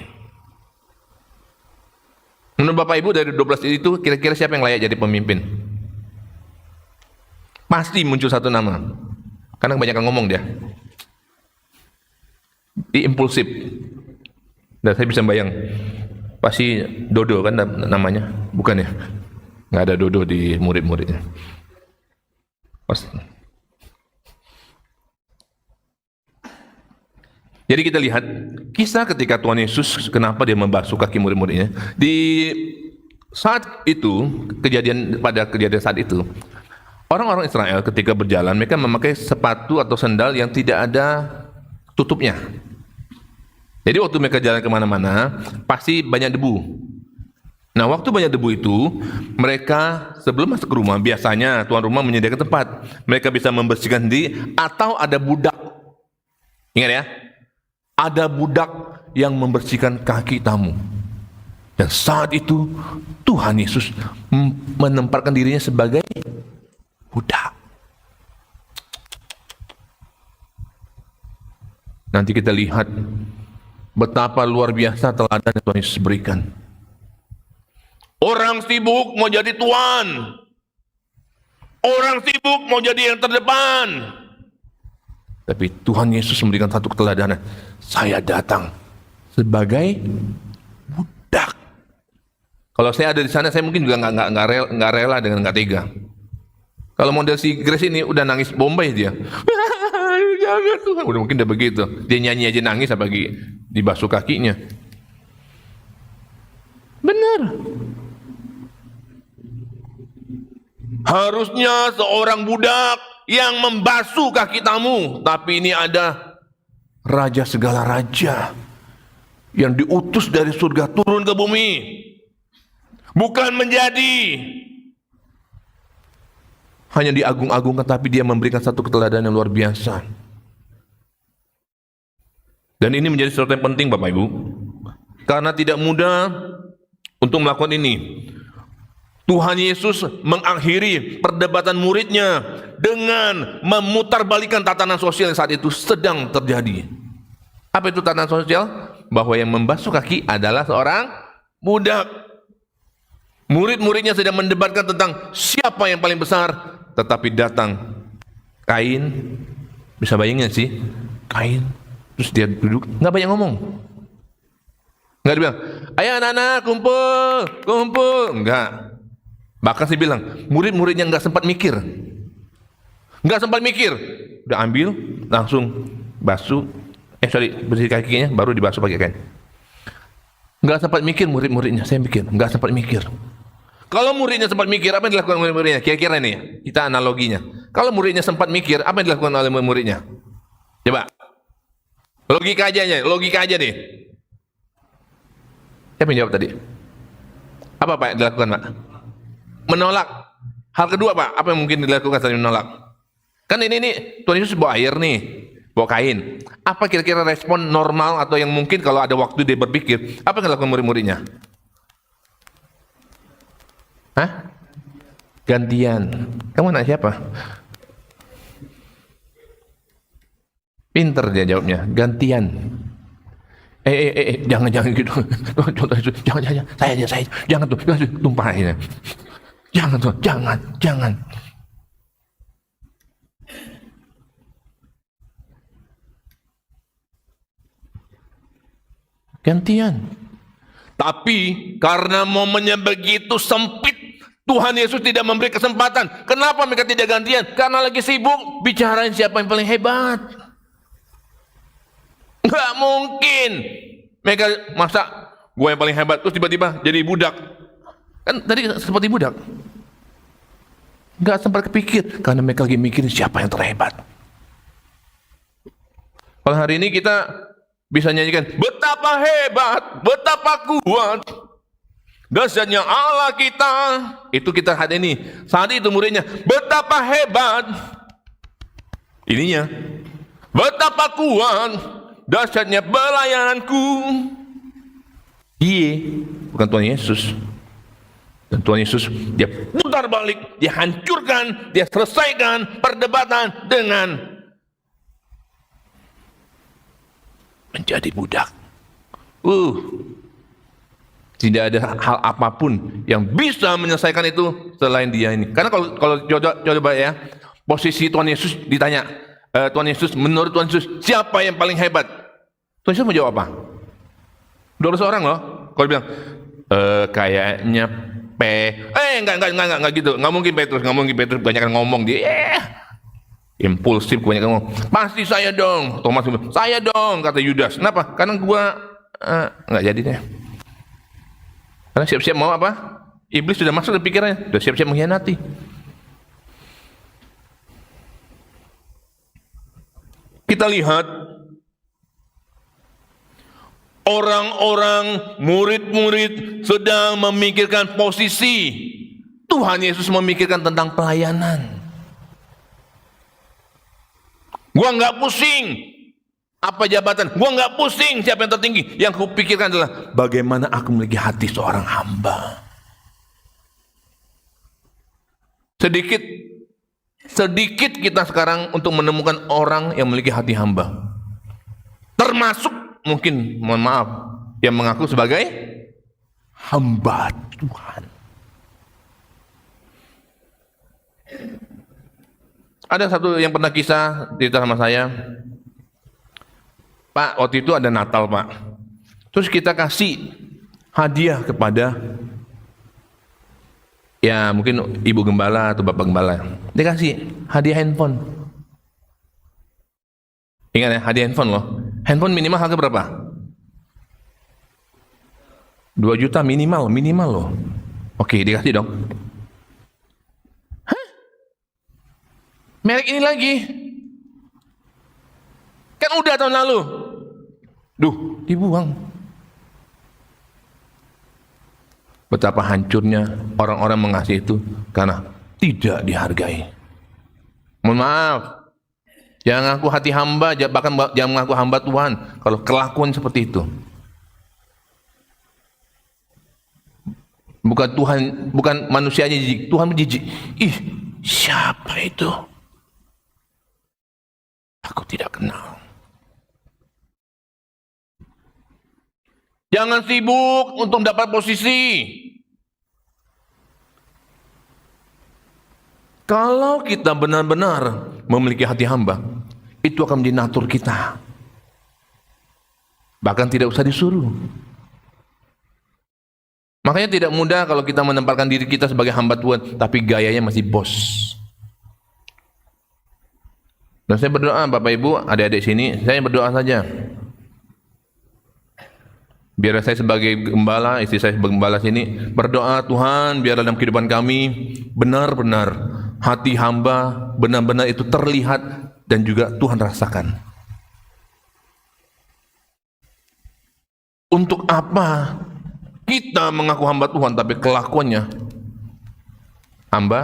Menurut Bapak Ibu dari 12 itu kira-kira siapa yang layak jadi pemimpin? Pasti muncul satu nama. Karena kebanyakan ngomong dia. Impulsif. Dan saya bisa bayang. Pasti Dodo kan namanya. Bukan ya? Nggak ada Dodo di murid-muridnya. Pasti. Jadi kita lihat kisah ketika Tuhan Yesus kenapa dia membasuh kaki murid-muridnya. Di saat itu, pada kejadian saat itu, orang-orang Israel ketika berjalan mereka memakai sepatu atau sandal yang tidak ada tutupnya. Jadi waktu mereka jalan kemana-mana pasti banyak debu. Nah waktu banyak debu itu mereka sebelum masuk ke rumah biasanya tuan rumah menyediakan tempat. Mereka bisa membersihkan diri atau ada budak. Ingat ya? Ada budak yang membersihkan kaki tamu. Dan saat itu Tuhan Yesus menempatkan dirinya sebagai budak. Nanti kita lihat betapa luar biasa teladan yang Tuhan Yesus berikan. Orang sibuk mau jadi tuan. Orang sibuk mau jadi yang terdepan. Tapi Tuhan Yesus memberikan satu keteladanan. Saya datang sebagai budak. Kalau saya ada di sana, saya mungkin juga nggak rela dengan nggak tega. Kalau model si Grace ini udah nangis Bombay dia. Jangan Tuhan. Udah mungkin udah begitu. Dia nyanyi aja nangis apalagi dibasuh kakinya. Benar. Harusnya seorang budak yang membasuh kaki tamu, tapi ini ada raja segala raja yang diutus dari surga turun ke bumi, bukan menjadi hanya diagung-agungkan, tapi dia memberikan satu keteladanan yang luar biasa. Dan ini menjadi sesuatu yang penting Bapak Ibu. karena tidak mudah untuk melakukan ini. Tuhan Yesus mengakhiri perdebatan muridnya dengan memutarbalikkan tatanan sosial yang saat itu sedang terjadi. Apa itu tatanan sosial? Bahwa yang membasuh kaki adalah seorang budak. Murid-muridnya sedang mendebatkan tentang siapa yang paling besar, tetapi datang Kain. Bisa bayangin sih, Kain, terus dia duduk, nggak banyak ngomong. Nggak dibilang, ayo anak-anak kumpul, enggak. Bahkan saya bilang, murid-muridnya nggak sempat mikir, udah ambil, langsung basuh, bersih kakinya, baru dibasuh pakai kain. Nggak sempat mikir murid-muridnya, saya mikir, nggak sempat mikir. Kalau muridnya sempat mikir, apa yang dilakukan murid-muridnya? Kira-kira ini ya, kita analoginya. Kalau muridnya sempat mikir, apa yang dilakukan oleh muridnya? Coba, logika aja deh. Siapa yang jawab tadi? Apa Pak yang dilakukan Pak? Menolak. Hal kedua Pak, apa yang mungkin dilakukan saat menolak? Kan ini Tuhan Yesus bawa air nih, bawa kain. Apa kira-kira respon normal atau yang mungkin kalau ada waktu dia berpikir, apa yang dilakukan murid-muridnya? Hah? Gantian. Kamu anak siapa? Pinter dia jawabnya, gantian. Jangan gitu. Jangan. Saya. Jangan tuh, tumpahin. Jangan tuh, jangan. Gantian. Tapi karena momennya begitu sempit, Tuhan Yesus tidak memberi kesempatan. Kenapa mereka tidak gantian? Karena lagi sibuk bicarain siapa yang paling hebat. Nggak mungkin. Mereka masa gue yang paling hebat terus tiba-tiba jadi budak. Kan tadi seperti budak. Nggak sempat kepikir karena mereka lagi mikirin siapa yang terhebat. Kalau hari ini kita bisa nyanyikan betapa hebat, betapa kuat dahsyatnya Allah kita. Itu kita hari ini. Saat itu muridnya betapa hebat. Ininya betapa kuat dahsyatnya pelayananku. Dia bukan Tuhan Yesus. Dan Tuhan Yesus dia putar balik, dia hancurkan, dia selesaikan perdebatan dengan menjadi budak. Tidak ada hal apapun yang bisa menyelesaikan itu selain dia ini. Karena kalau coba ya, posisi Tuhan Yesus ditanya, Tuhan Yesus, menurut Tuhan Yesus siapa yang paling hebat? Tuhan Yesus mau jawab apa? 200 orang loh. Kalau bilang kayaknya enggak gitu. Enggak mungkin Petrus kebanyakan ngomong dia. Impulsif kebanyakan ngomong. Pasti saya dong. Thomas bilang, saya dong, kata Yudas. Kenapa? Karena gua enggak jadi deh. Karena siap-siap mau apa? Iblis sudah masuk ke pikirannya, sudah siap-siap mengkhianati. Kita lihat orang-orang murid-murid sedang memikirkan posisi. Tuhan Yesus memikirkan tentang pelayanan. Gua nggak pusing apa jabatan, gua nggak pusing siapa yang tertinggi. Yang kupikirkan adalah bagaimana aku memiliki hati seorang hamba. Sedikit kita sekarang untuk menemukan orang yang memiliki hati hamba. Termasuk mungkin, mohon maaf, yang mengaku sebagai hamba Tuhan. Ada satu yang pernah kisah cerita sama saya, Pak, waktu itu ada Natal Pak, terus kita kasih hadiah kepada ya mungkin ibu gembala atau bapak gembala, dia kasih hadiah handphone. Ingat ya, hadiah handphone loh. Handphone minimal harga berapa? 2 juta minimal loh. Oke, dikasih dong. Hah? Merek ini lagi. Kan udah tahun lalu. Duh, dibuang. Betapa hancurnya orang-orang mengasihi itu karena tidak dihargai. Mohon maaf. Jangan ngaku hati hamba, bahkan jangan ngaku hamba Tuhan kalau kelakuan seperti itu. Bukan Tuhan, bukan manusianya jijik, Tuhan jijik. Ih, siapa itu? Aku tidak kenal. Jangan sibuk untuk dapat posisi. Kalau kita benar-benar memiliki hati hamba, itu akan menjadi natur kita. Bahkan tidak usah disuruh. Makanya tidak mudah kalau kita menempatkan diri kita sebagai hamba Tuhan, tapi gayanya masih bos. Dan saya berdoa, Bapak Ibu, adik-adik sini, saya berdoa saja. Biar saya sebagai gembala, istri saya sebagai gembala sini, berdoa, Tuhan, biar dalam kehidupan kami benar-benar hati hamba benar-benar itu terlihat dan juga Tuhan rasakan. Untuk apa kita mengaku hamba Tuhan tapi kelakuannya hamba?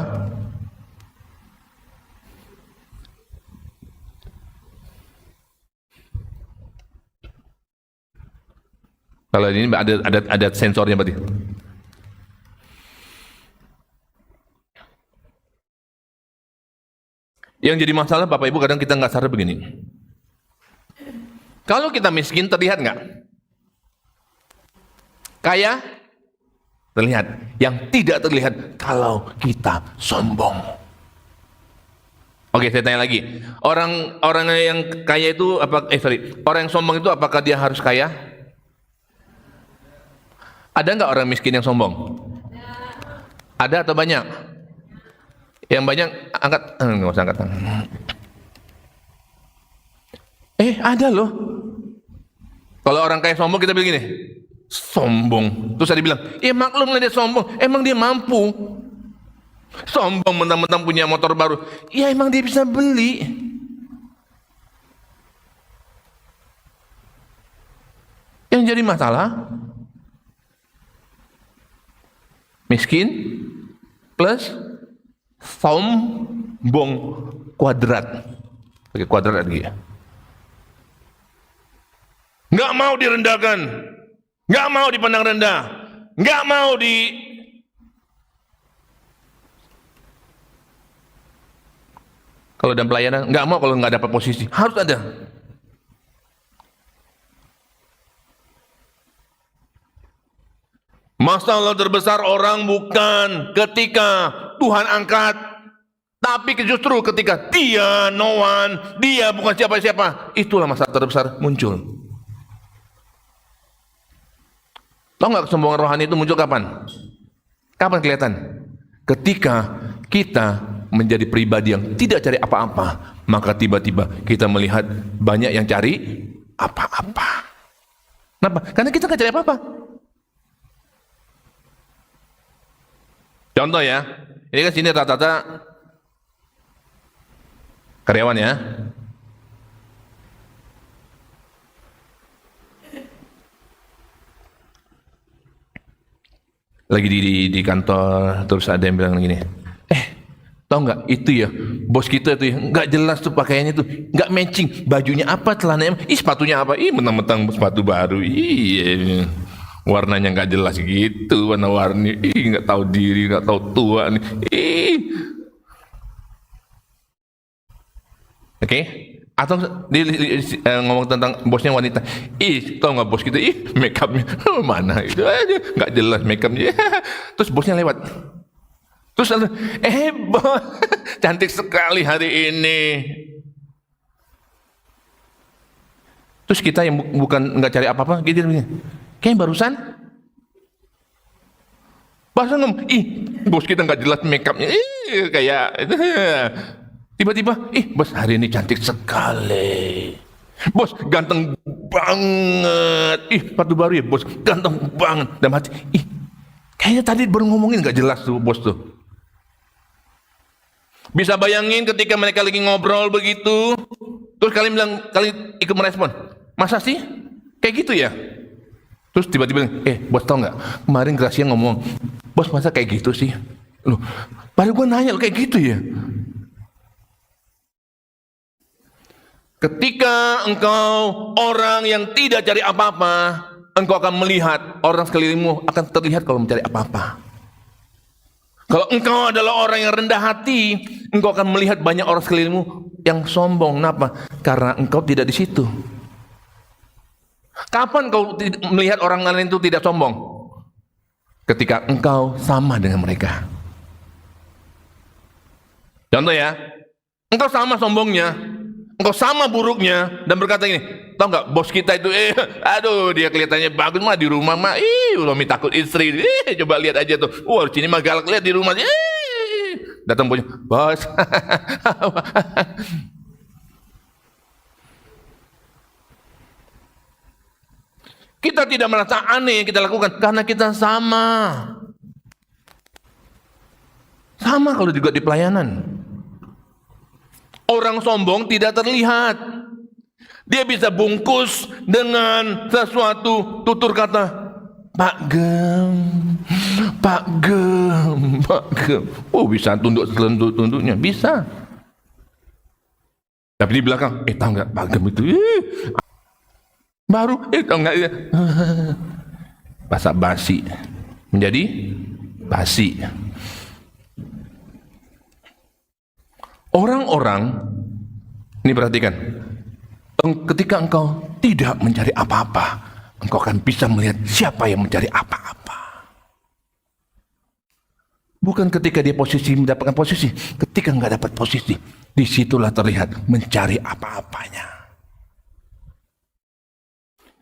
Kalau ini ada sensornya berarti. Yang jadi masalah Bapak Ibu kadang kita nggak sadar begini. Kalau kita miskin terlihat nggak? Kaya terlihat. Yang tidak terlihat kalau kita sombong. Oke, saya tanya lagi. Orang yang kaya itu orang yang sombong itu apakah dia harus kaya? Ada nggak orang miskin yang sombong? Ada atau banyak? Yang banyak angkat, nggak usah angkat. Ada loh. Kalau orang kaya sombong kita bilang gini, sombong. Terus ada bilang, maklum lah dia sombong. Emang dia mampu. Sombong mentang-mentang punya motor baru. Ya emang dia bisa beli. Yang jadi masalah, miskin plus sombong kuadrat. Pakai kuadrat lagi ya. Nggak mau direndahkan, nggak mau dipandang rendah, nggak mau kalau dalam pelayanan nggak mau kalau nggak dapat posisi, harus ada. Masalah terbesar orang bukan ketika Tuhan angkat, tapi justru ketika dia no one, dia bukan siapa-siapa, itulah masalah terbesar muncul. Tahu nggak kesombongan rohani itu muncul kapan? Kapan kelihatan? Ketika kita menjadi pribadi yang tidak cari apa-apa, maka tiba-tiba kita melihat banyak yang cari apa-apa. Kenapa? Karena kita nggak cari apa-apa. Contoh ya, ini kan sini rata-rata karyawan ya. Lagi di kantor, terus ada yang bilang gini, tau nggak itu ya, bos kita tuh ya, nggak jelas tuh pakaiannya tuh, nggak matching, bajunya apa, celananya, sepatunya apa, mentang-mentang sepatu baru, warnanya nggak jelas gitu, warna-warni, nggak tahu diri, nggak tahu tua nih, Oke? Atau ngomong tentang bosnya wanita, tau nggak bos kita, make upnya mana itu aja, nggak jelas make upnya, terus bosnya lewat, terus bos, cantik sekali hari ini, terus kita yang bukan nggak cari apa-apa, gitu, kayak barusan ngomong, bos kita nggak jelas make upnya, kayak tiba-tiba, bos hari ini cantik sekali, bos ganteng banget, sepatu baru ya bos, ganteng banget, dalam hati, kayaknya tadi baru ngomongin nggak jelas tuh bos tuh. Bisa bayangin ketika mereka lagi ngobrol begitu, terus kalian ikut merespon, masa sih kayak gitu ya? Terus tiba-tiba, bos tau nggak, kemarin Gracia ngomong, bos masa kayak gitu sih? Loh, baru gue nanya lo kayak gitu ya? Ketika engkau orang yang tidak cari apa-apa, engkau akan melihat orang sekelilingmu akan terlihat kalau mencari apa-apa. Kalau engkau adalah orang yang rendah hati, engkau akan melihat banyak orang sekelilingmu yang sombong. Kenapa? Karena engkau tidak di situ. Kapan kau melihat orang lain itu tidak sombong? Ketika engkau sama dengan mereka. Contoh ya, engkau sama sombongnya, engkau sama buruknya, dan berkata ini, tahu nggak bos kita itu, aduh dia kelihatannya bagus mah di rumah mah, suami takut istri, coba lihat aja tuh, wah sini mah galak, lihat di rumah, datang bosnya, bos, kita tidak merasa aneh yang kita lakukan karena kita sama kalau juga di pelayanan. Orang sombong tidak terlihat. Dia bisa bungkus dengan sesuatu tutur kata, Pak Gem. Oh bisa tunduk selenduk-tunduknya, bisa. Tapi di belakang, tahu nggak Pak Gem itu? Baru, tahu nggak? Basa-basi menjadi basi. Orang-orang, ini perhatikan, ketika engkau tidak mencari apa-apa, engkau akan bisa melihat siapa yang mencari apa-apa. Bukan ketika dia posisi mendapatkan posisi, ketika enggak dapat posisi, disitulah terlihat mencari apa-apanya.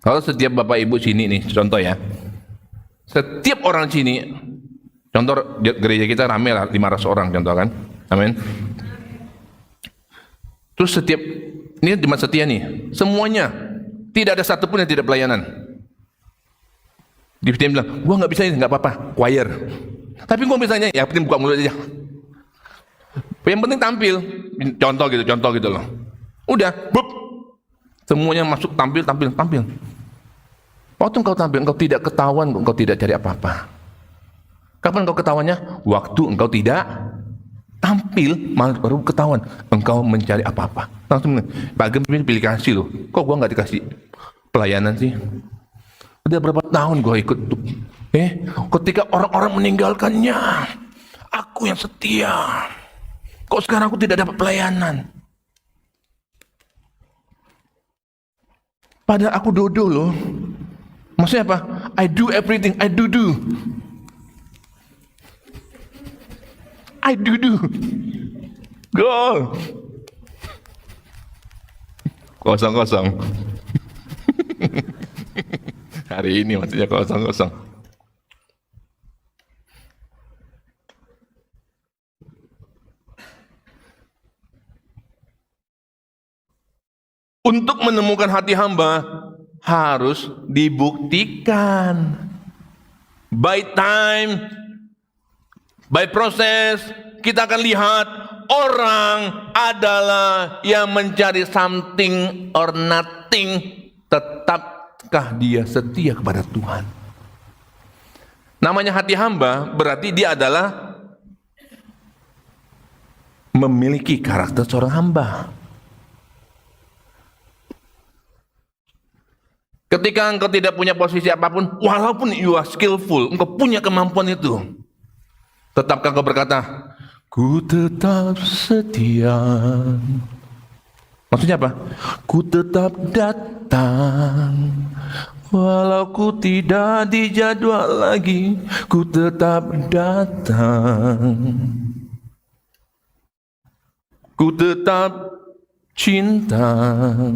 Kalau setiap bapak ibu sini nih, contoh ya, setiap orang sini, contoh gereja kita rame lah 500 orang, contoh kan, amin. Terus setiap, ini jemaat setia nih, semuanya, tidak ada satupun yang tidak pelayanan. Dia bilang, gua nggak bisa ini, nggak apa-apa, choir. Tapi gua misalnya, ya penting buka mulut aja. Yang penting tampil, contoh gitu loh. Udah, bup, semuanya masuk tampil. Waktu engkau tampil, engkau tidak ketahuan, engkau tidak cari apa-apa. Kapan engkau ketahuannya? Waktu engkau tidak tampil, malah baru ketahuan engkau mencari apa-apa. Langsung, Pak Gem pilih kasih loh. Kok gua nggak dikasih pelayanan sih? Udah berapa tahun gua ikut tuh. Ketika orang-orang meninggalkannya, aku yang setia. Kok sekarang aku tidak dapat pelayanan? Padahal aku dodo loh. Maksudnya apa? I do everything, I do. I do. Go. Kosong. Hari ini maksudnya kosong. Untuk menemukan hati hamba harus dibuktikan. By time, by proses, kita akan lihat orang adalah yang mencari something or nothing. Tetapkah dia setia kepada Tuhan? Namanya hati hamba berarti dia adalah memiliki karakter seorang hamba. Ketika engkau tidak punya posisi apapun, walaupun you are skillful, engkau punya kemampuan itu, tetapkah engkau berkata, ku tetap setia. Maksudnya apa? Ku tetap datang, walau ku tidak dijadwal lagi, ku tetap datang. Ku tetap cinta.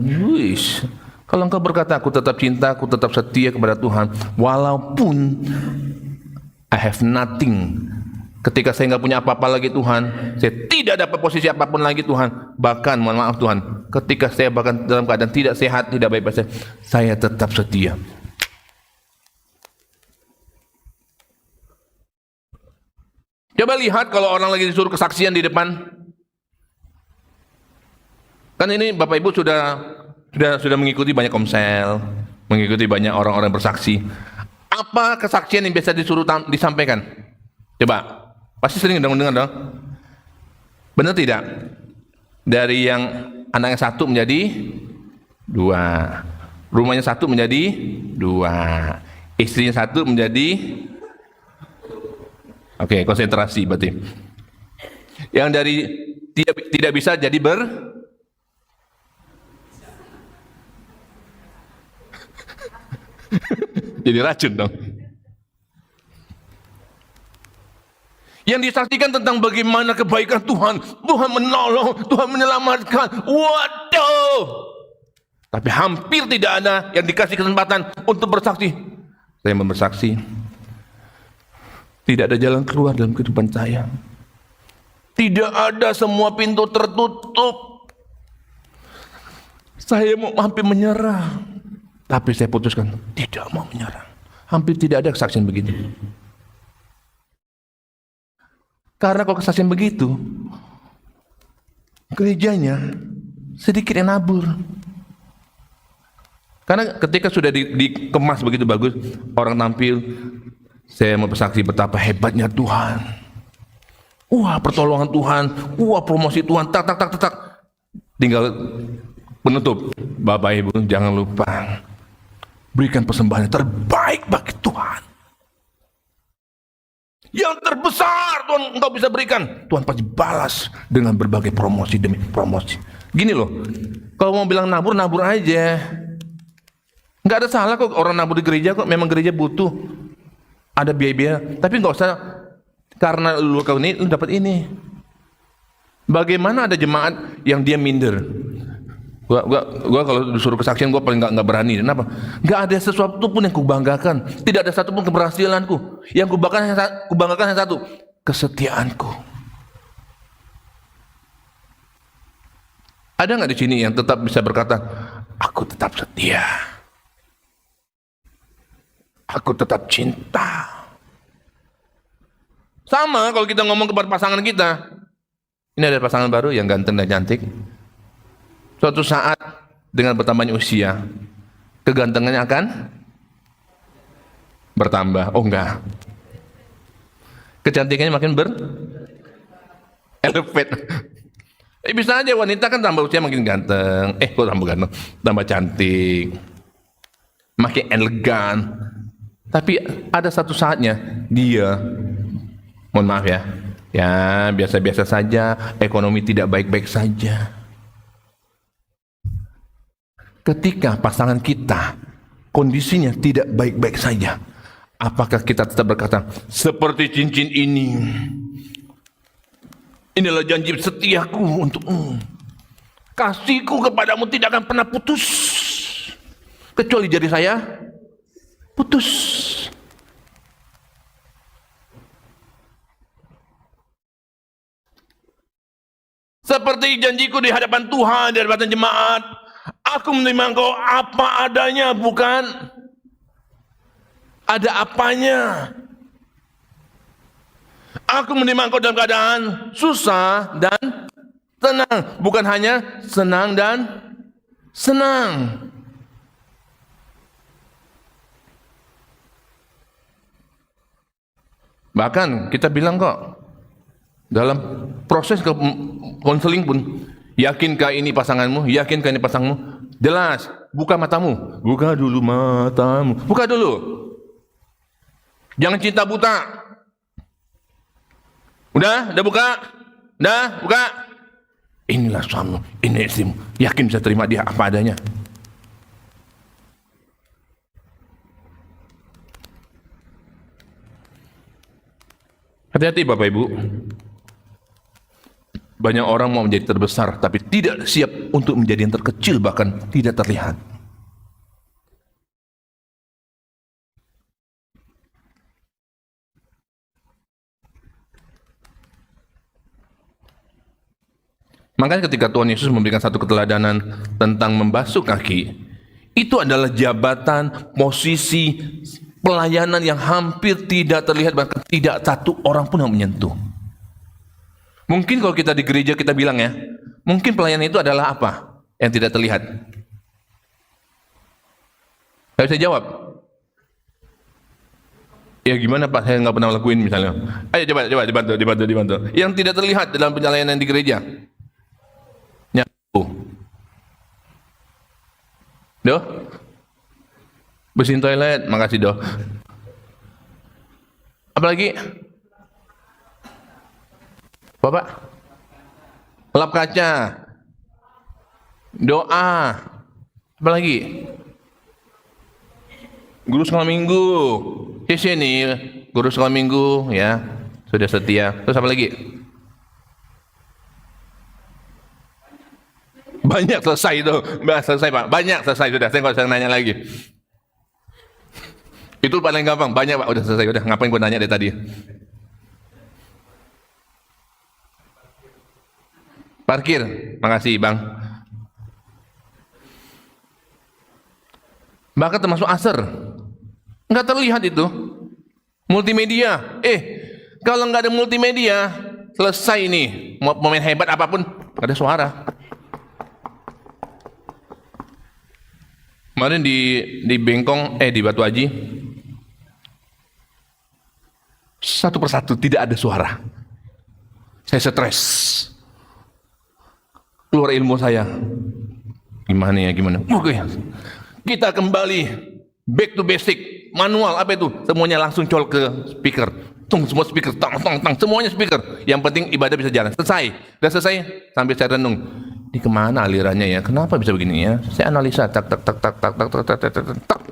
Wish. Kalau engkau berkata, aku tetap cinta, aku tetap setia kepada Tuhan, walaupun I have nothing. Ketika saya nggak punya apa-apa lagi Tuhan, saya tidak dapat posisi apapun lagi Tuhan, bahkan mohon maaf Tuhan, ketika saya bahkan dalam keadaan tidak sehat, tidak baik-baik, saya tetap setia. Coba lihat kalau orang lagi disuruh kesaksian di depan. Kan ini Bapak Ibu sudah mengikuti banyak komsel, mengikuti banyak orang-orang bersaksi. Apa kesaksian yang biasa disuruh disampaikan? Coba, pasti sering dengar dong. Benar tidak? Dari yang anaknya 1 menjadi 2, rumahnya 1 menjadi 2, istrinya 1 menjadi Oke, konsentrasi berarti. Yang dari tidak bisa jadi jadi racun dong. Yang disaksikan tentang bagaimana kebaikan Tuhan, Tuhan menolong, Tuhan menyelamatkan. Waduh! Tapi hampir tidak ada yang dikasih kesempatan untuk bersaksi. Saya mau bersaksi. Tidak ada jalan keluar dalam kehidupan saya. Tidak ada, semua pintu tertutup. Saya mau hampir menyerah. Tapi saya putuskan tidak mau menyerah. Hampir tidak ada kesaksian begitu. Karena kalau kesaksian begitu, gerejanya sedikit yang nabur. Karena ketika sudah dikemas begitu bagus, orang tampil, saya mau bersaksi betapa hebatnya Tuhan. Wah, pertolongan Tuhan, wah, promosi Tuhan, tak. Tinggal penutup. Bapak Ibu, jangan lupa berikan persembahan yang terbaik bagi Tuhan. Yang terbesar Tuhan engkau bisa berikan. Tuhan pasti balas dengan berbagai promosi demi promosi. Gini loh, kalau mau bilang nabur, nabur aja. Nggak ada salah kok orang nabur di gereja kok. Memang gereja butuh ada biaya-biaya. Tapi nggak usah karena lu kau ini lu dapat ini. Bagaimana ada jemaat yang dia minder? Gua kalau disuruh kesaksian gua paling nggak berani. Kenapa? Nggak ada sesuatu pun yang kubanggakan. Tidak ada satu pun keberhasilanku. Yang kubanggakan hanya satu, kesetiaanku. Ada nggak di sini yang tetap bisa berkata, aku tetap setia, aku tetap cinta? Sama kalau kita ngomong kepada pasangan kita. Ini ada pasangan baru yang ganteng dan cantik. Suatu saat dengan bertambahnya usia, kegantengannya akan bertambah. Oh enggak. Kecantikannya makin elevate. Bisa aja wanita kan tambah usia makin ganteng. Kok tambah ganteng? Tambah cantik. Makin elegan. Tapi ada satu saatnya dia, mohon maaf ya, biasa-biasa saja, ekonomi tidak baik-baik saja. Ketika pasangan kita kondisinya tidak baik-baik saja, apakah kita tetap berkata, seperti cincin ini, inilah janji setiaku untukmu, kasihku kepadamu tidak akan pernah putus, kecuali jari saya putus. Seperti janjiku di hadapan Tuhan, di hadapan jemaat, aku menerima engkau apa adanya, bukan ada apanya. Aku menerima engkau dalam keadaan susah dan tenang, bukan hanya senang dan senang. Bahkan kita bilang kok, dalam proses konseling pun, yakinkah ini pasanganmu? Yakinkah ini pasangmu? Jelas, buka matamu. Buka dulu matamu. Buka dulu. Jangan cinta buta. Udah buka? Udah, buka. Inilah suamimu, ini istrimu. Yakin bisa terima dia apa adanya. Hati-hati Bapak Ibu. Banyak orang mau menjadi terbesar, tapi tidak siap untuk menjadi yang terkecil, bahkan tidak terlihat. Makanya ketika Tuhan Yesus memberikan satu keteladanan tentang membasuh kaki, itu adalah jabatan, posisi, pelayanan yang hampir tidak terlihat, bahkan tidak satu orang pun yang menyentuh. Mungkin kalau kita di gereja kita bilang ya, mungkin pelayanan itu adalah apa? Yang tidak terlihat. Saya bisa jawab. Ya gimana Pak, saya nggak pernah lakuin misalnya. Ayo coba dibantu. Yang tidak terlihat dalam pelayanan di gereja. Nyapu. Doh? Bersihin toilet, makasih doh. Apalagi? Bapak? Lap kaca. Doa. Apa lagi? Guru sekolah minggu. Sini guru sekolah minggu ya. Sudah setia. Terus apa lagi? Banyak selesai itu. Selesai Pak. Banyak selesai sudah. Saya nggak usah nanya lagi. Itu paling gampang. Banyak Pak. Udah selesai. Udah ngapain gue nanya dari tadi? Parkir. Makasih Bang. Bahkan termasuk asar. Nggak terlihat itu. Multimedia. Kalau nggak ada multimedia, selesai ini. Mau pemain hebat apapun, nggak ada suara. Kemarin di Bengkong, di Batu Aji, satu persatu tidak ada suara. Saya stres. Keluar ilmu saya. Gimana ya, gimana? Oke. Kita kembali back to basic, manual apa itu? Semuanya langsung col ke speaker. Semua speaker, semuanya speaker. Yang penting ibadah bisa jalan. Selesai. Sudah selesai sambil saya renung. Ini kemana alirannya ya? Kenapa bisa begini ya? Saya analisa tak.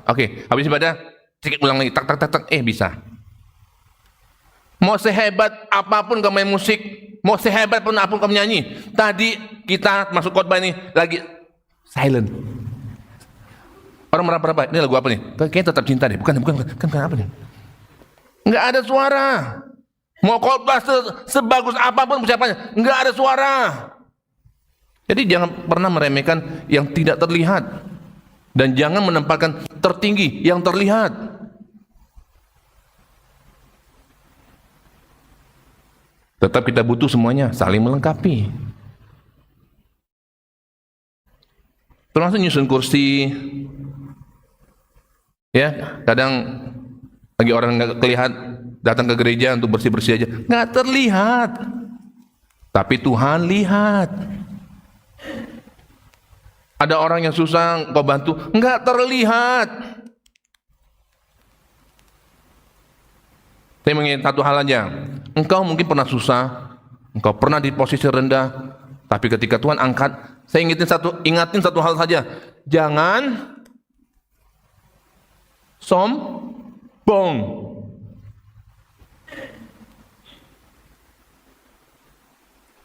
Oke, habis ibadah sedikit ulang lagi tak. Bisa. Mau sehebat apapun kamu main musik, mau sehebat pun apapun kamu nyanyi. Tadi kita masuk khotbah ini lagi silent. Orang meraba-raba, ini lagu apa nih? Kayaknya Tetap Cinta deh. Bukan apa nih? Enggak ada suara. Mau khotbah sebagus apapun persiapannya, enggak ada suara. Jadi jangan pernah meremehkan yang tidak terlihat, dan jangan menempatkan tertinggi yang terlihat. Tetap kita butuh semuanya, saling melengkapi. Termasuk nyusun kursi. Ya, kadang lagi orang nggak kelihatan datang ke gereja untuk bersih-bersih aja, nggak terlihat. Tapi Tuhan lihat. Ada orang yang susah kau bantu, nggak terlihat. Saya mengingat satu hal aja. Engkau mungkin pernah susah, engkau pernah di posisi rendah, tapi ketika Tuhan angkat, saya ingatin satu hal saja. Jangan sombong.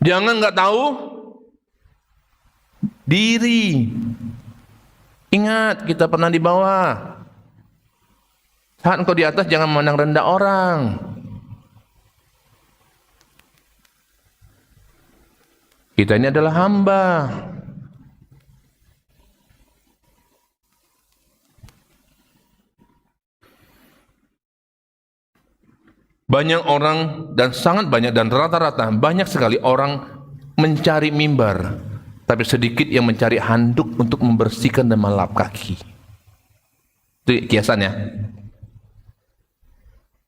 Jangan nggak tahu diri. Ingat, kita pernah di bawah. Saat engkau di atas, jangan memandang rendah orang. Kita ini adalah hamba. Banyak orang, dan sangat banyak, dan rata-rata banyak sekali orang mencari mimbar, tapi sedikit yang mencari handuk untuk membersihkan dan melap kaki. Itu kiasannya.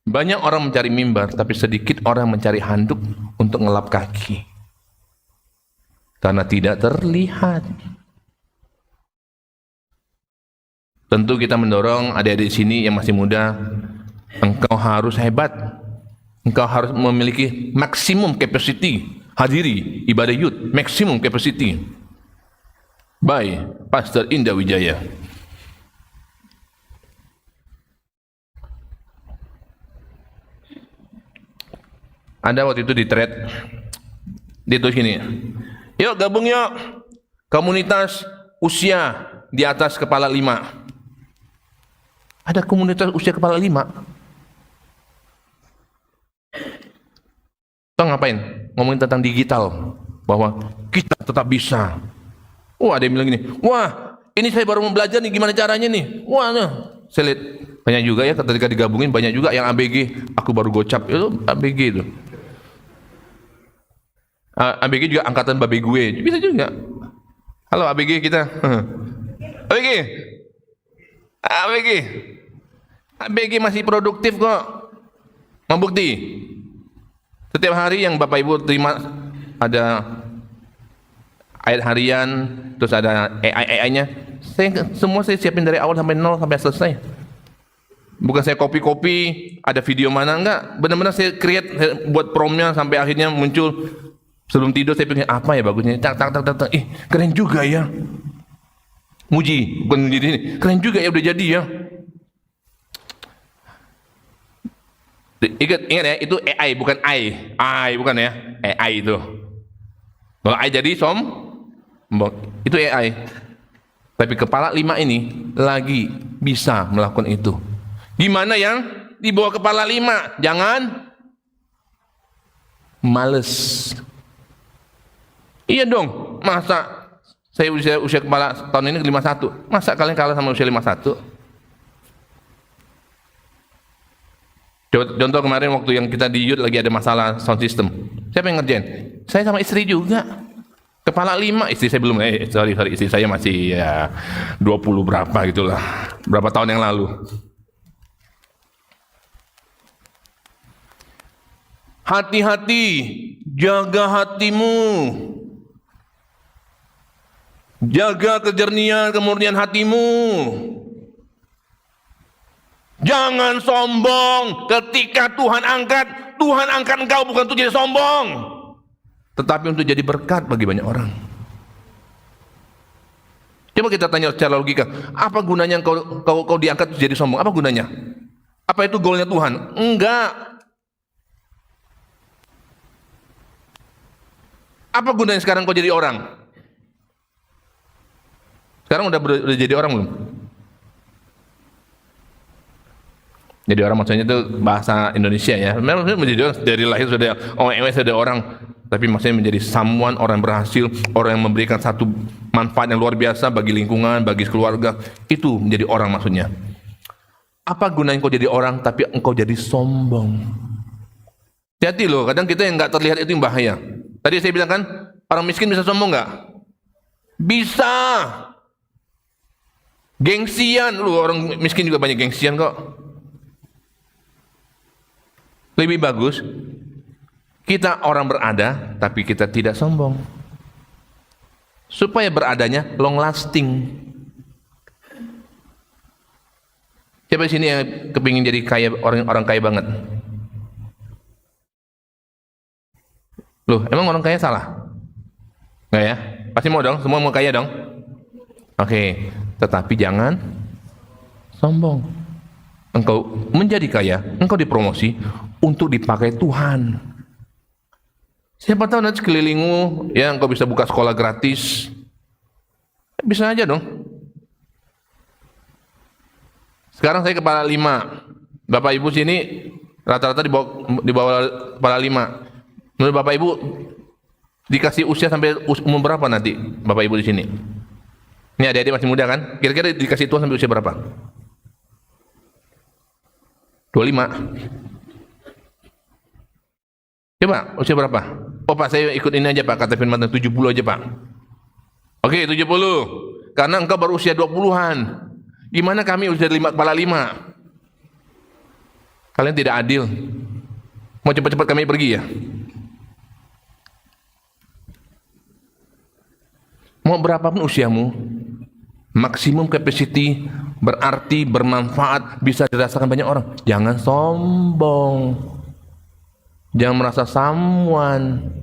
Banyak orang mencari mimbar, tapi sedikit orang mencari handuk untuk ngelap kaki. Karena tidak terlihat. Tentu kita mendorong adik-adik sini yang masih muda, engkau harus hebat. Engkau harus memiliki maksimum capacity. Hadiri ibadah youth, maksimum capacity. By Pastor Indah Wijaya. Ada waktu itu di thread, dia tulis gini, yuk gabung yuk komunitas usia di atas kepala 5. Ada komunitas usia kepala 5. Tahu ngapain? Ngomongin tentang digital, bahwa kita tetap bisa. Wah, ada yang bilang gini, wah ini saya baru mau belajar nih, gimana caranya nih? Wah, saya lihat banyak juga ya ketika digabungin, banyak juga yang ABG, aku baru gocap, itu ABG itu. ABG juga angkatan babe gue, bisa juga. Halo ABG kita. ABG masih produktif kok. Membukti. Setiap hari yang Bapak Ibu terima ada ayat harian, terus ada AI-nya. Semua saya siapin dari awal sampai nol sampai selesai. Bukan saya copy-copy, ada video mana, enggak. Benar-benar saya create, saya buat promnya sampai akhirnya muncul Sebelum tidur saya pikir apa ya bagusnya, tak. Keren juga ya. Muji, bukan muji di sini. Keren juga ya udah jadi ya. Ingat ya, itu AI bukan AI bukan ya. AI itu. Kalau AI jadi itu AI. Tapi kepala 5 ini lagi bisa melakukan itu. Gimana yang di bawah kepala 5? Jangan males. Iya dong, masa saya usia kepala tahun ini 51, masa kalian kalah sama usia 51? Contoh kemarin waktu yang kita di Yud lagi ada masalah sound system, siapa yang ngerjain? Saya sama istri juga, kepala 5, istri saya belum, sorry, istri saya masih ya 20 berapa gitulah, berapa tahun yang lalu. Hati-hati, jaga hatimu. Jaga kejernihan, kemurnian hatimu. Jangan sombong ketika Tuhan angkat engkau bukan untuk jadi sombong, tetapi untuk jadi berkat bagi banyak orang. Coba kita tanya secara logika, apa gunanya kau diangkat untuk jadi sombong? Apa gunanya? Apa itu goalnya Tuhan? Enggak. Apa gunanya sekarang kau jadi orang? Sekarang udah jadi orang belum? Jadi orang maksudnya itu bahasa Indonesia ya. Memang menjadi orang dari lahir sudah sudah orang, tapi maksudnya menjadi someone, orang berhasil, orang yang memberikan satu manfaat yang luar biasa bagi lingkungan, bagi keluarga. Itu menjadi orang maksudnya. Apa gunanya kau jadi orang tapi engkau jadi sombong? Hati-hati loh, kadang kita yang nggak terlihat itu yang bahaya. Tadi saya bilang kan, orang miskin bisa sombong nggak? Bisa. Gengsian, lu orang miskin juga banyak gengsian kok. Lebih bagus kita orang berada tapi kita tidak sombong, supaya beradanya long lasting. Siapa di sini yang kepingin jadi kaya, orang kaya banget? Loh, emang orang kaya salah? Nggak ya? Pasti mau dong, semua mau kaya dong. Oke, tetapi jangan sombong. Engkau menjadi kaya, engkau dipromosi untuk dipakai Tuhan. Siapa tahu nanti sekelilingmu, ya engkau bisa buka sekolah gratis. Bisa aja dong. Sekarang saya kepala 5. Bapak Ibu sini rata-rata di bawah kepala 5. Menurut Bapak Ibu dikasih usia sampai umur berapa nanti Bapak Ibu di sini? Ini adik-adik masih muda kan? Kira-kira dikasih Tuhan sampai usia berapa? 25. Coba usia berapa? Oh Pak, saya ikut ini aja Pak, kata firman 70 aja Pak. Oke, 70. Karena engkau baru usia 20-an. Gimana kami usia 5 kepala 5? Kalian tidak adil. Mau cepat-cepat kami pergi ya? Mau berapapun usiamu, maksimum capacity berarti bermanfaat, bisa dirasakan banyak orang. Jangan sombong, jangan merasa someone.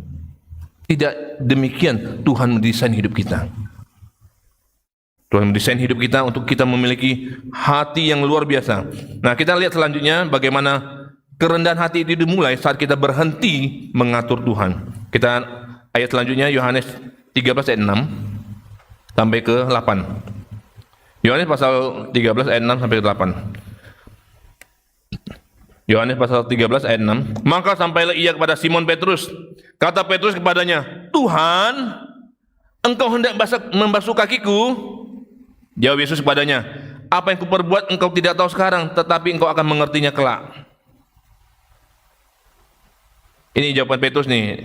Tidak demikian Tuhan mendesain hidup kita. Tuhan mendesain hidup kita untuk kita memiliki hati yang luar biasa. Nah, kita lihat selanjutnya bagaimana kerendahan hati itu dimulai saat kita berhenti mengatur Tuhan. Kita ayat selanjutnya Yohanes 13 ayat 6 sampai ke 8. Yohanes pasal 13 ayat 6 sampai ke 8. Yohanes pasal 13 ayat 6. Maka sampailah ia kepada Simon Petrus. Kata Petrus kepadanya, "Tuhan, engkau hendak membasuh kakiku?" Jawab Yesus kepadanya, "Apa yang kuperbuat engkau tidak tahu sekarang, tetapi engkau akan mengertinya kelak." Ini jawaban Petrus nih.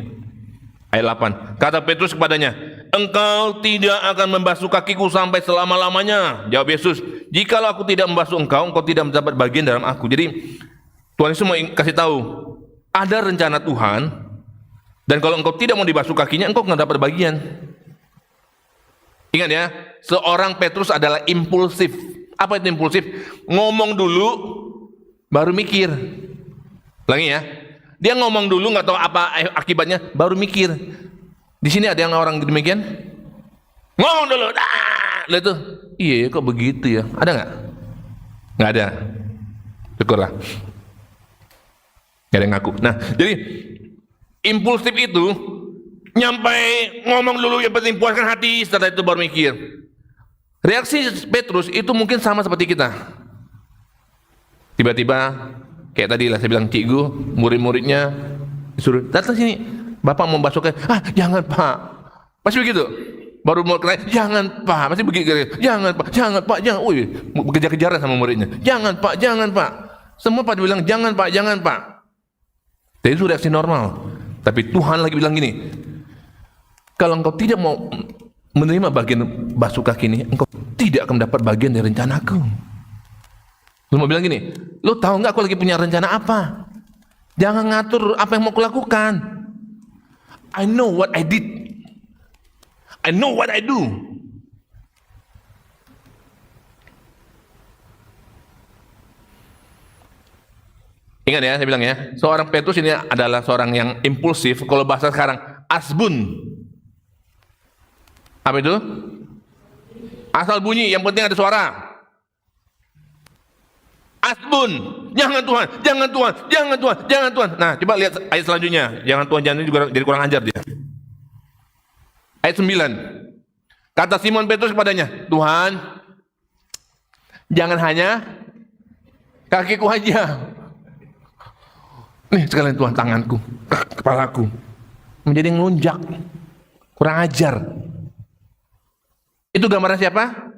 Ayat 8. Kata Petrus kepadanya, "Engkau tidak akan membasuh kakiku sampai selama-lamanya." Jawab Yesus, "Jikalau aku tidak membasuh engkau, engkau tidak mendapat bagian dalam aku." Jadi Tuhan Yesus mau kasih tahu, ada rencana Tuhan, dan kalau engkau tidak mau dibasuh kakinya, engkau nggak dapat bagian. Ingat ya, seorang Petrus adalah impulsif. Apa itu impulsif? Ngomong dulu, baru mikir. Lagi ya, Dia ngomong dulu nggak tahu apa akibatnya, baru mikir. Di sini ada yang orang demikian? Ngomong dulu, lah itu, iya kok begitu ya? Ada nggak? Nggak ada. Syukurlah. Nggak ada yang ngaku. Nah, jadi impulsif itu nyampai ngomong dulu yang penting puaskan hati, setelah itu baru mikir. Reaksi Petrus itu mungkin sama seperti kita. Tiba-tiba kayak tadi lah saya bilang, cikgu, murid-muridnya disuruh datang sini, bapak mau basuh kain. Jangan pak, masih begitu. Baru mau kenal, jangan pak, masih begitu. Jangan pak, jangan pak, jangan. Kejar-kejaran sama muridnya. Jangan pak, jangan pak. Semua pada bilang jangan pak, jangan pak. Dan itu reaksi normal. Tapi Tuhan lagi bilang gini, kalau engkau tidak mau menerima bagian basuh kaki ini, engkau tidak akan mendapat bagian dari rencanaku. Lu mau bilang gini, lu tahu nggak aku lagi punya rencana apa? Jangan ngatur apa yang mau kulakukan. I know what I did. I know what I do. Ingat ya, saya bilang ya, seorang Petrus ini adalah seorang yang impulsif. Kalau bahasa sekarang, asbun. Apa itu? Asal bunyi, yang penting ada suara. Asbun, jangan Tuhan, jangan Tuhan, jangan Tuhan, jangan Tuhan. Nah, coba lihat ayat selanjutnya. Jangan Tuhan, jangan, ini juga jadi kurang ajar dia. Ayat 9. Kata Simon Petrus kepadanya, Tuhan, jangan hanya kakiku aja. Nih sekalian Tuhan, tanganku, kepalaku. Menjadi ngelunjak. Kurang ajar. Itu gambaran siapa?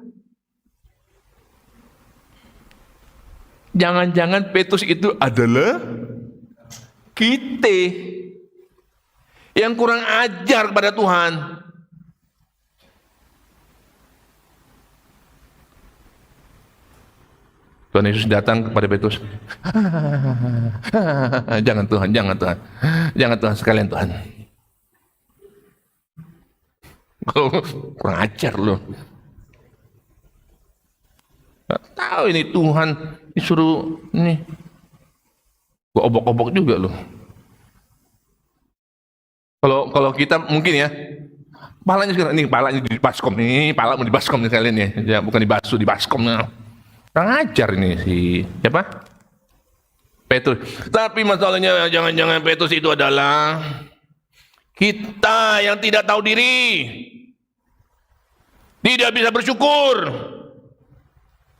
Jangan-jangan Petrus itu adalah kita yang kurang ajar kepada Tuhan. Tuhan Yesus datang kepada Petrus. Jangan Tuhan, jangan Tuhan. Jangan Tuhan, sekalian Tuhan. Kalau kurang ajar loh. Gak tahu ini Tuhan disuruh ini. Gua obok-obok juga loh. Kalau kita mungkin ya, palanya sekarang ini, palanya di baskom nih, pala mau di baskom nih kalian ya. Ya bukan dibasuh, di baskom. Kurang ajar ini si siapa? Petrus. Tapi masalahnya jangan-jangan Petrus itu adalah kita yang tidak tahu diri. Tidak bisa bersyukur.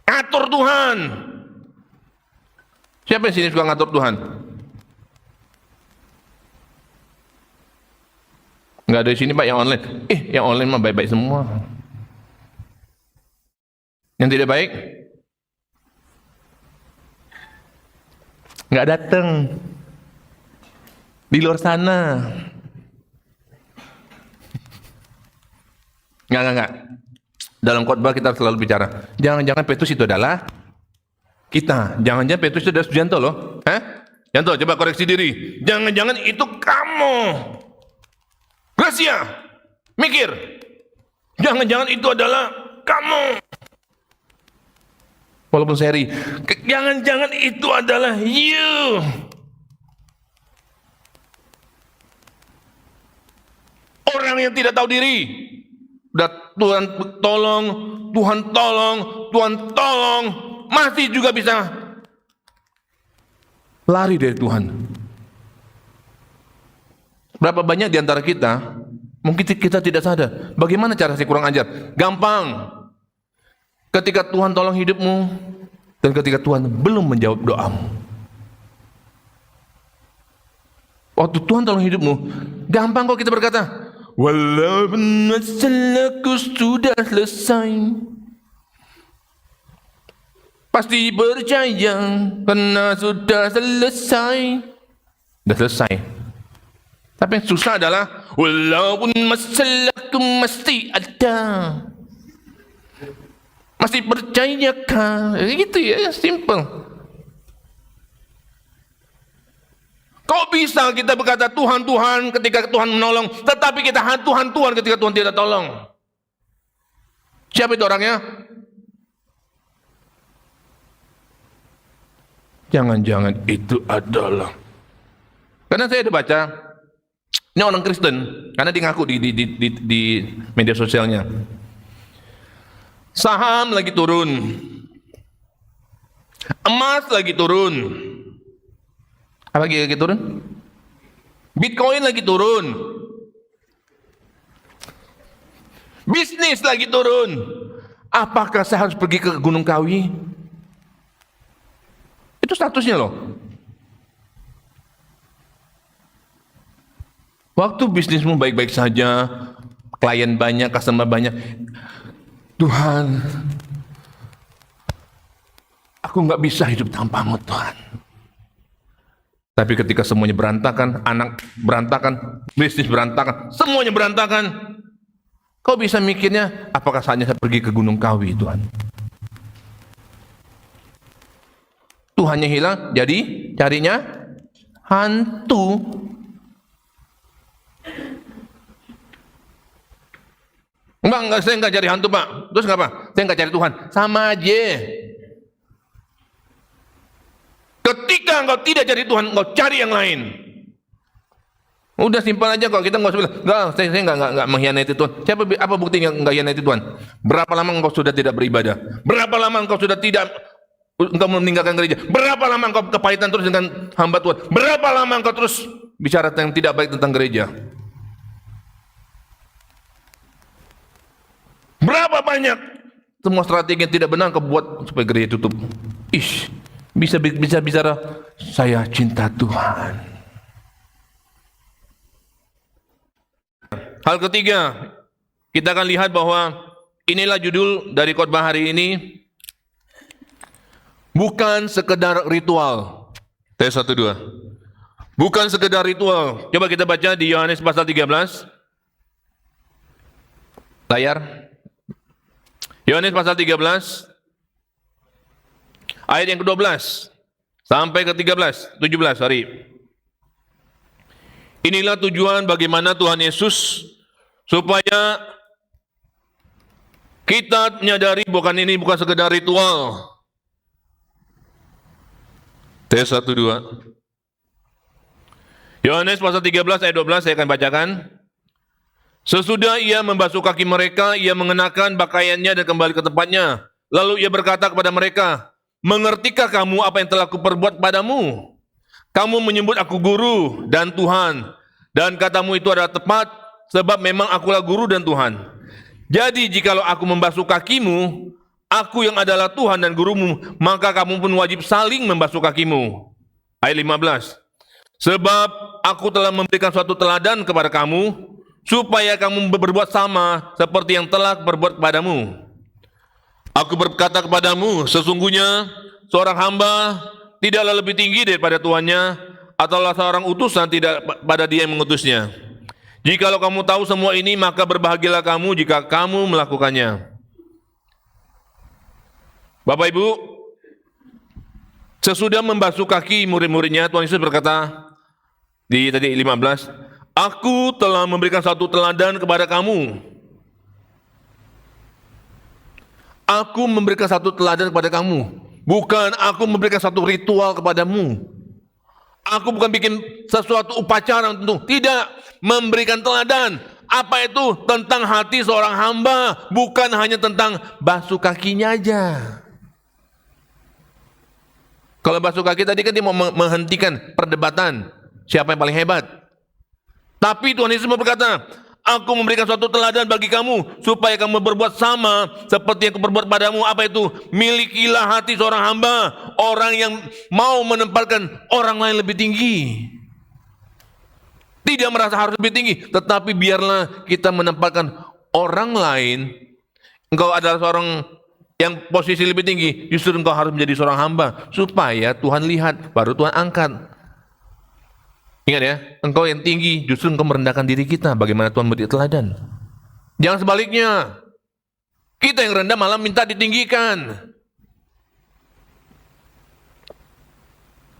Atur Tuhan. Siapa yang sini suka ngatur Tuhan? Enggak ada di sini Pak yang online. Yang online mah baik-baik semua. Yang tidak baik? Enggak datang. Di luar sana. Enggak. Dalam khotbah kita selalu bicara, jangan-jangan Petrus itu adalah kita. Jangan-jangan Petrus itu adalah Sujanto loh. Janto, coba koreksi diri. Jangan-jangan itu kamu. Gracia, mikir. Jangan-jangan itu adalah kamu. Walaupun seri, jangan-jangan itu adalah you. Orang yang tidak tahu diri. Udah Tuhan tolong, Tuhan tolong, Tuhan tolong, masih juga bisa lari dari Tuhan. Berapa banyak di antara kita, mungkin kita tidak sadar, bagaimana cara saya kurang ajar? Gampang. Ketika Tuhan tolong hidupmu, dan ketika Tuhan belum menjawab doamu. Waktu Tuhan tolong hidupmu, gampang kok kita berkata, walaupun masalahku sudah selesai, pasti percaya karena sudah selesai. Sudah selesai. Tapi yang susah adalah walaupun masalahku masih ada, masih percayakah? Gitu ya, simple. Kok bisa kita berkata Tuhan, Tuhan ketika Tuhan menolong, tetapi kita Tuhan, Tuhan ketika Tuhan tidak tolong? Siapa itu orangnya? Jangan-jangan itu adalah Karena saya ada baca, ini orang Kristen, karena dia ngaku di media sosialnya. Saham lagi turun, emas lagi turun, apa lagi turun? Bitcoin lagi turun, bisnis lagi turun. Apakah saya harus pergi ke Gunung Kawi? Itu statusnya loh. Waktu bisnismu baik-baik saja, klien banyak, customer banyak, Tuhan, aku nggak bisa hidup tanpamu Tuhan. Tapi ketika semuanya berantakan, anak berantakan, bisnis berantakan, semuanya berantakan, kau bisa mikirnya, apakah saatnya saya pergi ke Gunung Kawi Tuhan? Tuhannya hilang, jadi carinya hantu. Enggak, saya enggak cari hantu Pak. Terus ngapa? Saya enggak cari Tuhan. Sama aja. Ketika engkau tidak cari Tuhan, engkau cari yang lain. Udah simpel aja, kalau kita enggak usah bilang, enggak, saya enggak mengkhianati Tuhan. Apa buktinya enggak mengkhianati Tuhan? Berapa lama engkau sudah tidak beribadah? Berapa lama engkau sudah tidak engkau meninggalkan gereja? Berapa lama engkau kepahitan terus dengan hamba Tuhan? Berapa lama engkau terus bicara yang tidak baik tentang gereja? Berapa banyak semua strategi yang tidak benar kau buat supaya gereja tutup? Bisa bicara saya cinta Tuhan. Hal ketiga, kita akan lihat bahwa inilah judul dari khotbah hari ini, bukan sekedar ritual. Tes 1 2. Bukan sekedar ritual. Coba kita baca di Yohanes pasal 13. Layar. Yohanes pasal 13 ayat yang ke-12 sampai ke-17, sorry. Inilah tujuan bagaimana Tuhan Yesus supaya kita menyadari ini bukan sekedar ritual. Tes 1 2. Yohanes pasal 13 ayat 12 saya akan bacakan. Sesudah ia membasuh kaki mereka, ia mengenakan pakaiannya dan kembali ke tempatnya. Lalu ia berkata kepada mereka, mengertikah kamu apa yang telah kuperbuat padamu? Kamu menyebut aku guru dan Tuhan, dan katamu itu adalah tepat, sebab memang akulah guru dan Tuhan. Jadi jikalau aku membasuh kakimu, aku yang adalah Tuhan dan gurumu, maka kamu pun wajib saling membasuh kakimu. Ayat 15. Sebab aku telah memberikan suatu teladan kepada kamu, supaya kamu berbuat sama seperti yang telah berbuat kepadamu. Aku berkata kepadamu, sesungguhnya seorang hamba tidaklah lebih tinggi daripada tuannya, ataulah seorang utusan tidak pada dia yang mengutusnya. Jikalau kamu tahu semua ini, maka berbahagialah kamu jika kamu melakukannya. Bapak Ibu, sesudah membasuh kaki murid-muridnya, Tuhan Yesus berkata di tadi 15, aku telah memberikan satu teladan kepada kamu. Aku memberikan satu teladan kepada kamu. Bukan aku memberikan satu ritual kepadamu. Aku bukan bikin sesuatu upacara untuk. Tidak, memberikan teladan. Apa itu? Tentang hati seorang hamba. Bukan hanya tentang basuh kakinya aja. Kalau basuh kaki tadi kan dia mau menghentikan perdebatan. Siapa yang paling hebat? Tapi Tuhan Yesus berkata, aku memberikan suatu teladan bagi kamu, supaya kamu berbuat sama seperti yang kuperbuat padamu. Apa itu? Milikilah hati seorang hamba, orang yang mau menempatkan orang lain lebih tinggi. Tidak merasa harus lebih tinggi, tetapi biarlah kita menempatkan orang lain. Engkau adalah seorang yang posisi lebih tinggi, justru engkau harus menjadi seorang hamba, supaya Tuhan lihat, baru Tuhan angkat. Ingat ya, engkau yang tinggi, justru engkau merendahkan diri kita. Bagaimana Tuhan beri teladan? Jangan sebaliknya. Kita yang rendah malah minta ditinggikan.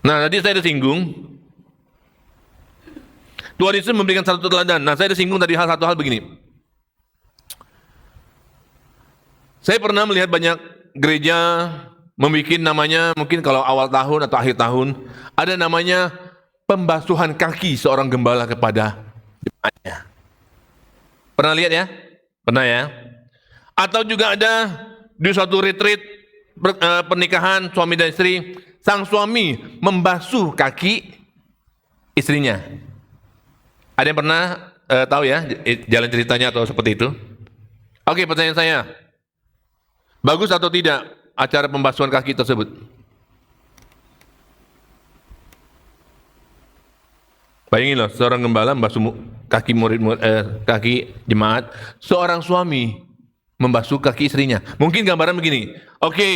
Nah, tadi saya disinggung. Tuhan Yesus memberikan satu teladan. Nah, saya disinggung tadi satu hal begini. Saya pernah melihat banyak gereja membuat namanya, mungkin kalau awal tahun atau akhir tahun, ada namanya pembasuhan kaki seorang gembala kepada jemaatnya. Pernah lihat ya? Pernah ya? Atau juga ada di suatu retreat pernikahan suami dan istri, sang suami membasuh kaki istrinya. Ada yang pernah tahu ya jalan ceritanya atau seperti itu? Oke, pertanyaan saya, bagus atau tidak acara pembasuhan kaki tersebut? Bayangin loh, seorang gembala membasuh kaki kaki jemaat, seorang suami membasuh kaki istrinya. Mungkin gambaran begini, oke,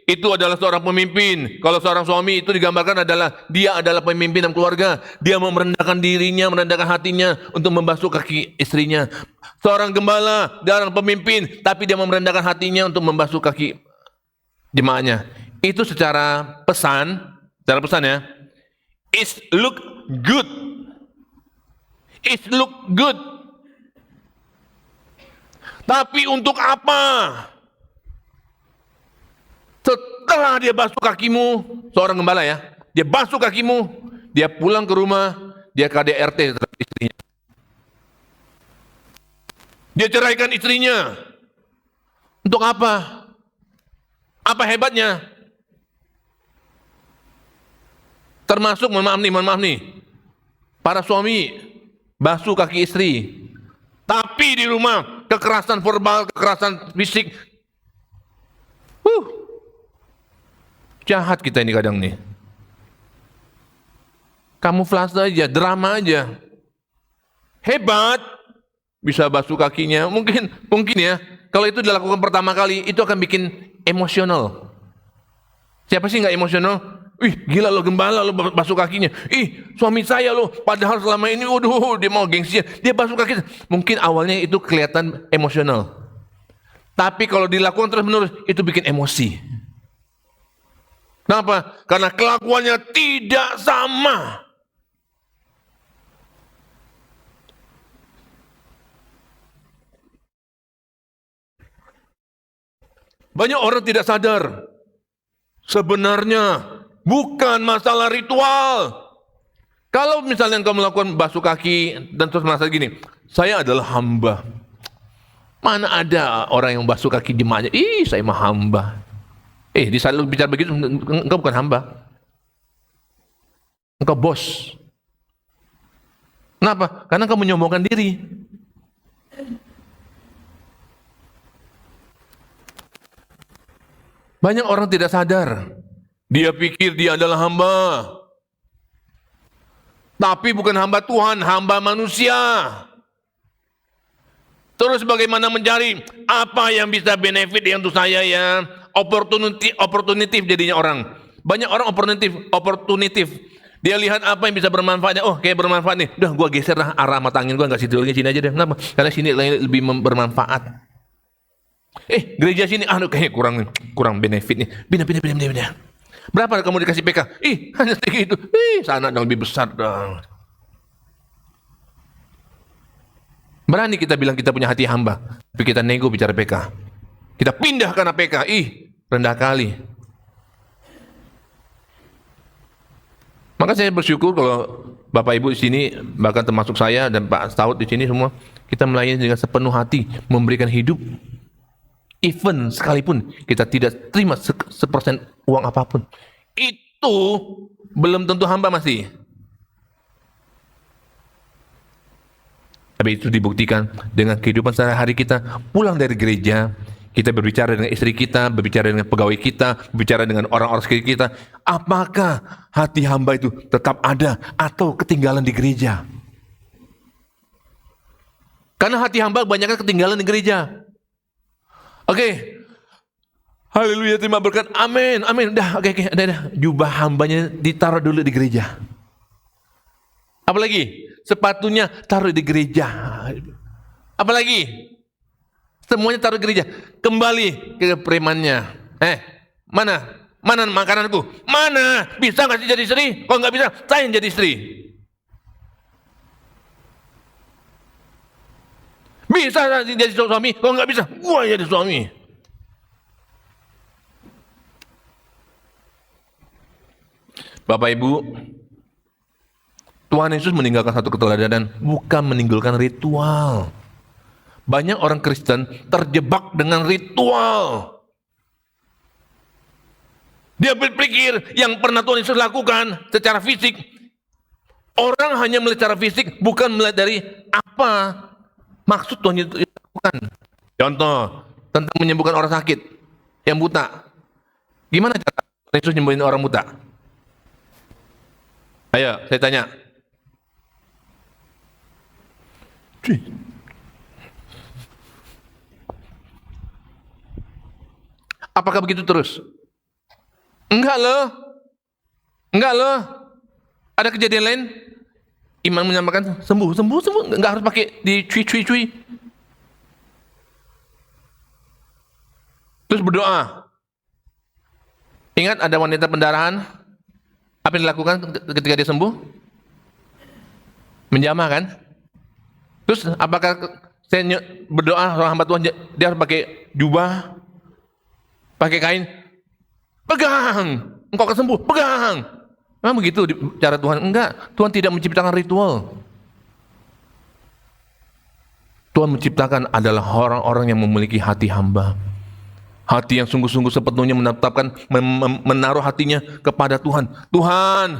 itu adalah seorang pemimpin. Kalau seorang suami itu digambarkan adalah dia adalah pemimpin dalam keluarga. Dia mau merendahkan dirinya, merendahkan hatinya untuk membasuh kaki istrinya. Seorang gembala, dia orang pemimpin, tapi dia mau merendahkan hatinya untuk membasuh kaki jemaatnya. Itu secara pesan ya, it look good. It look good. Tapi untuk apa? Setelah dia basuh kakimu, seorang gembala ya, dia basuh kakimu, dia pulang ke rumah, dia KDRT terhadap istrinya. Dia ceraikan istrinya. Untuk apa? Apa hebatnya? Termasuk, mohon maaf nih, para suami basuh kaki istri, tapi di rumah kekerasan verbal, kekerasan fisik. Jahat kita ini kadang nih. Kamuflase aja, drama aja. Hebat, bisa basuh kakinya. Mungkin ya, kalau itu dilakukan pertama kali, itu akan bikin emosional. Siapa sih nggak emosional? Ih, gila lo gembala lo basuh kakinya. Ih, suami saya lo, padahal selama ini, waduh, dia mau gengsinya, dia basuh kakinya. Mungkin awalnya itu kelihatan emosional. Tapi kalau dilakukan terus-menerus, itu bikin emosi. Kenapa? Karena kelakuannya tidak sama. Banyak orang tidak sadar. Sebenarnya bukan masalah ritual. Kalau misalnya engkau melakukan basuh kaki dan terus merasa gini, saya adalah hamba. Mana ada orang yang basuh kaki jemaatnya? Ih, saya mah hamba. Di saat lu bicara begitu, engkau bukan hamba. Engkau bos. Kenapa? Karena engkau menyombongkan diri. Banyak orang tidak sadar. Dia pikir dia adalah hamba. Tapi bukan hamba Tuhan, hamba manusia. Terus bagaimana mencari apa yang bisa benefit yang untuk saya ya? Oportunitif jadinya orang. Banyak orang oportunitif. Dia lihat apa yang bisa bermanfaatnya. Oh, kayak bermanfaat nih. Udah gua geser lah arah mata angin gua, enggak situ lagi, sini aja deh. Kenapa? Karena sini lebih bermanfaat. Gereja sini kayak kurang benefit nih. Pindah. Berapa kamu dikasih PK? Hanya segitu. Sana yang lebih besar dong. Berani kita bilang kita punya hati hamba, tapi kita nego bicara PK. Kita pindah karena PK. Rendah kali. Maka saya bersyukur kalau Bapak Ibu di sini, bahkan termasuk saya dan Pak Staud di sini semua, kita melayani dengan sepenuh hati, memberikan hidup. Even sekalipun kita tidak terima sepersen uang apapun, itu belum tentu hamba masih. Tapi itu dibuktikan dengan kehidupan sehari-hari kita, pulang dari gereja, kita berbicara dengan istri kita, berbicara dengan pegawai kita, berbicara dengan orang-orang sekitar kita. Apakah hati hamba itu tetap ada atau ketinggalan di gereja? Karena hati hamba kebanyakan ketinggalan di gereja. Oke. Haleluya, terima berkat. Amin. Udah. Jubah hambanya ditaruh dulu di gereja. Apalagi? Sepatunya taruh di gereja. Apalagi? Semuanya taruh di gereja. Kembali ke premannya. Mana makananku? Mana? Bisa nggak sih jadi istri? Kalau nggak bisa, saya yang jadi istri. Bisa jadi suami? Kalau nggak bisa, gua jadi suami. Bapak Ibu, Tuhan Yesus meninggalkan satu keteladanan, bukan meninggalkan ritual. Banyak orang Kristen terjebak dengan ritual. Dia berpikir yang pernah Tuhan Yesus lakukan secara fisik, orang hanya melihat secara fisik, bukan melihat dari apa maksud Tuhan Yesus lakukan. Contoh, tentang menyembuhkan orang sakit yang buta. Gimana cara Tuhan Yesus nyembuhin orang buta? Ayo, saya tanya. Apakah begitu terus? Enggak loh. Ada kejadian lain? Imam menyampaikan sembuh. Enggak harus pakai di cuy. Terus berdoa. Ingat ada wanita pendarahan? Apa yang dilakukan ketika dia sembuh? Menjamah kan? Terus apakah saya berdoa orang hamba Tuhan dia harus pakai jubah, pakai kain? Pegang, engkau akan sembuh. Pegang. Memang begitu cara Tuhan? Enggak. Tuhan tidak menciptakan ritual. Tuhan menciptakan adalah orang-orang yang memiliki hati hamba. Hati yang sungguh-sungguh sepenuhnya menetapkan, menaruh hatinya kepada Tuhan. Tuhan,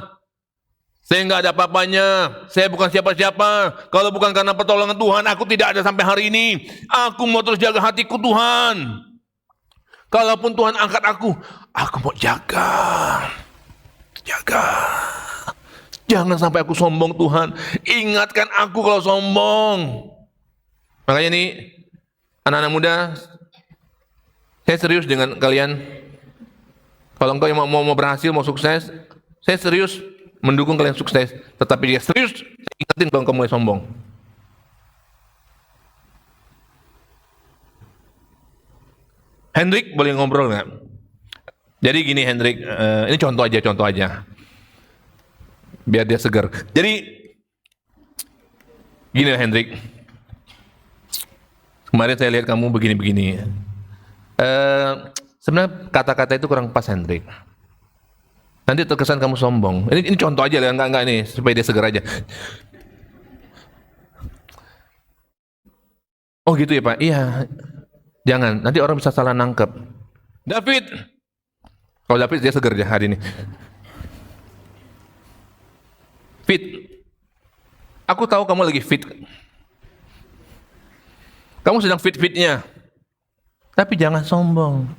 saya nggak ada apa-apanya. Saya bukan siapa-siapa. Kalau bukan karena pertolongan Tuhan, aku tidak ada sampai hari ini. Aku mau terus jaga hatiku Tuhan. Kalaupun Tuhan angkat aku mau jaga. Jangan sampai aku sombong Tuhan. Ingatkan aku kalau sombong. Makanya nih, anak-anak muda, saya serius dengan kalian. Kalau engkau yang mau berhasil, mau sukses, saya serius mendukung kalian sukses. Tetapi dia serius, saya ingatin kalau engkau mulai sombong. Hendrik boleh ngobrol nggak? Jadi gini Hendrik, ini contoh aja. Biar dia segar. Jadi, gini Hendrik. Kemarin saya lihat kamu begini-begini. Sebenarnya kata-kata itu kurang pas Hendrik. Nanti terkesan kamu sombong. Ini contoh aja lah, enggak ini supaya dia segar aja. Oh gitu ya Pak? Iya. Jangan, nanti orang bisa salah nangkep. David, kalau David dia segar ya hari ini. Fit. Aku tahu kamu lagi fit. Kamu sedang fit-fitnya. Tapi jangan sombong.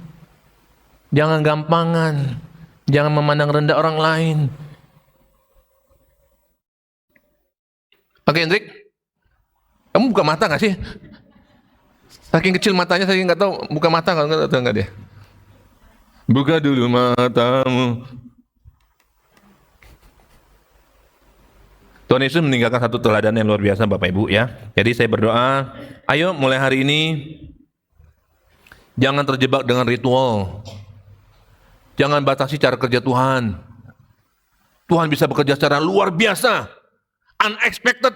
Jangan gampangan. Jangan memandang rendah orang lain. Oke, Hendrik. Kamu buka mata nggak sih? Saking kecil matanya, saya nggak tahu. Buka mata nggak dia? Buka dulu matamu. Tuhan Yesus meninggalkan satu teladan yang luar biasa Bapak Ibu ya. Jadi saya berdoa, ayo mulai hari ini jangan terjebak dengan ritual. Jangan batasi cara kerja Tuhan. Tuhan bisa bekerja secara luar biasa. Unexpected.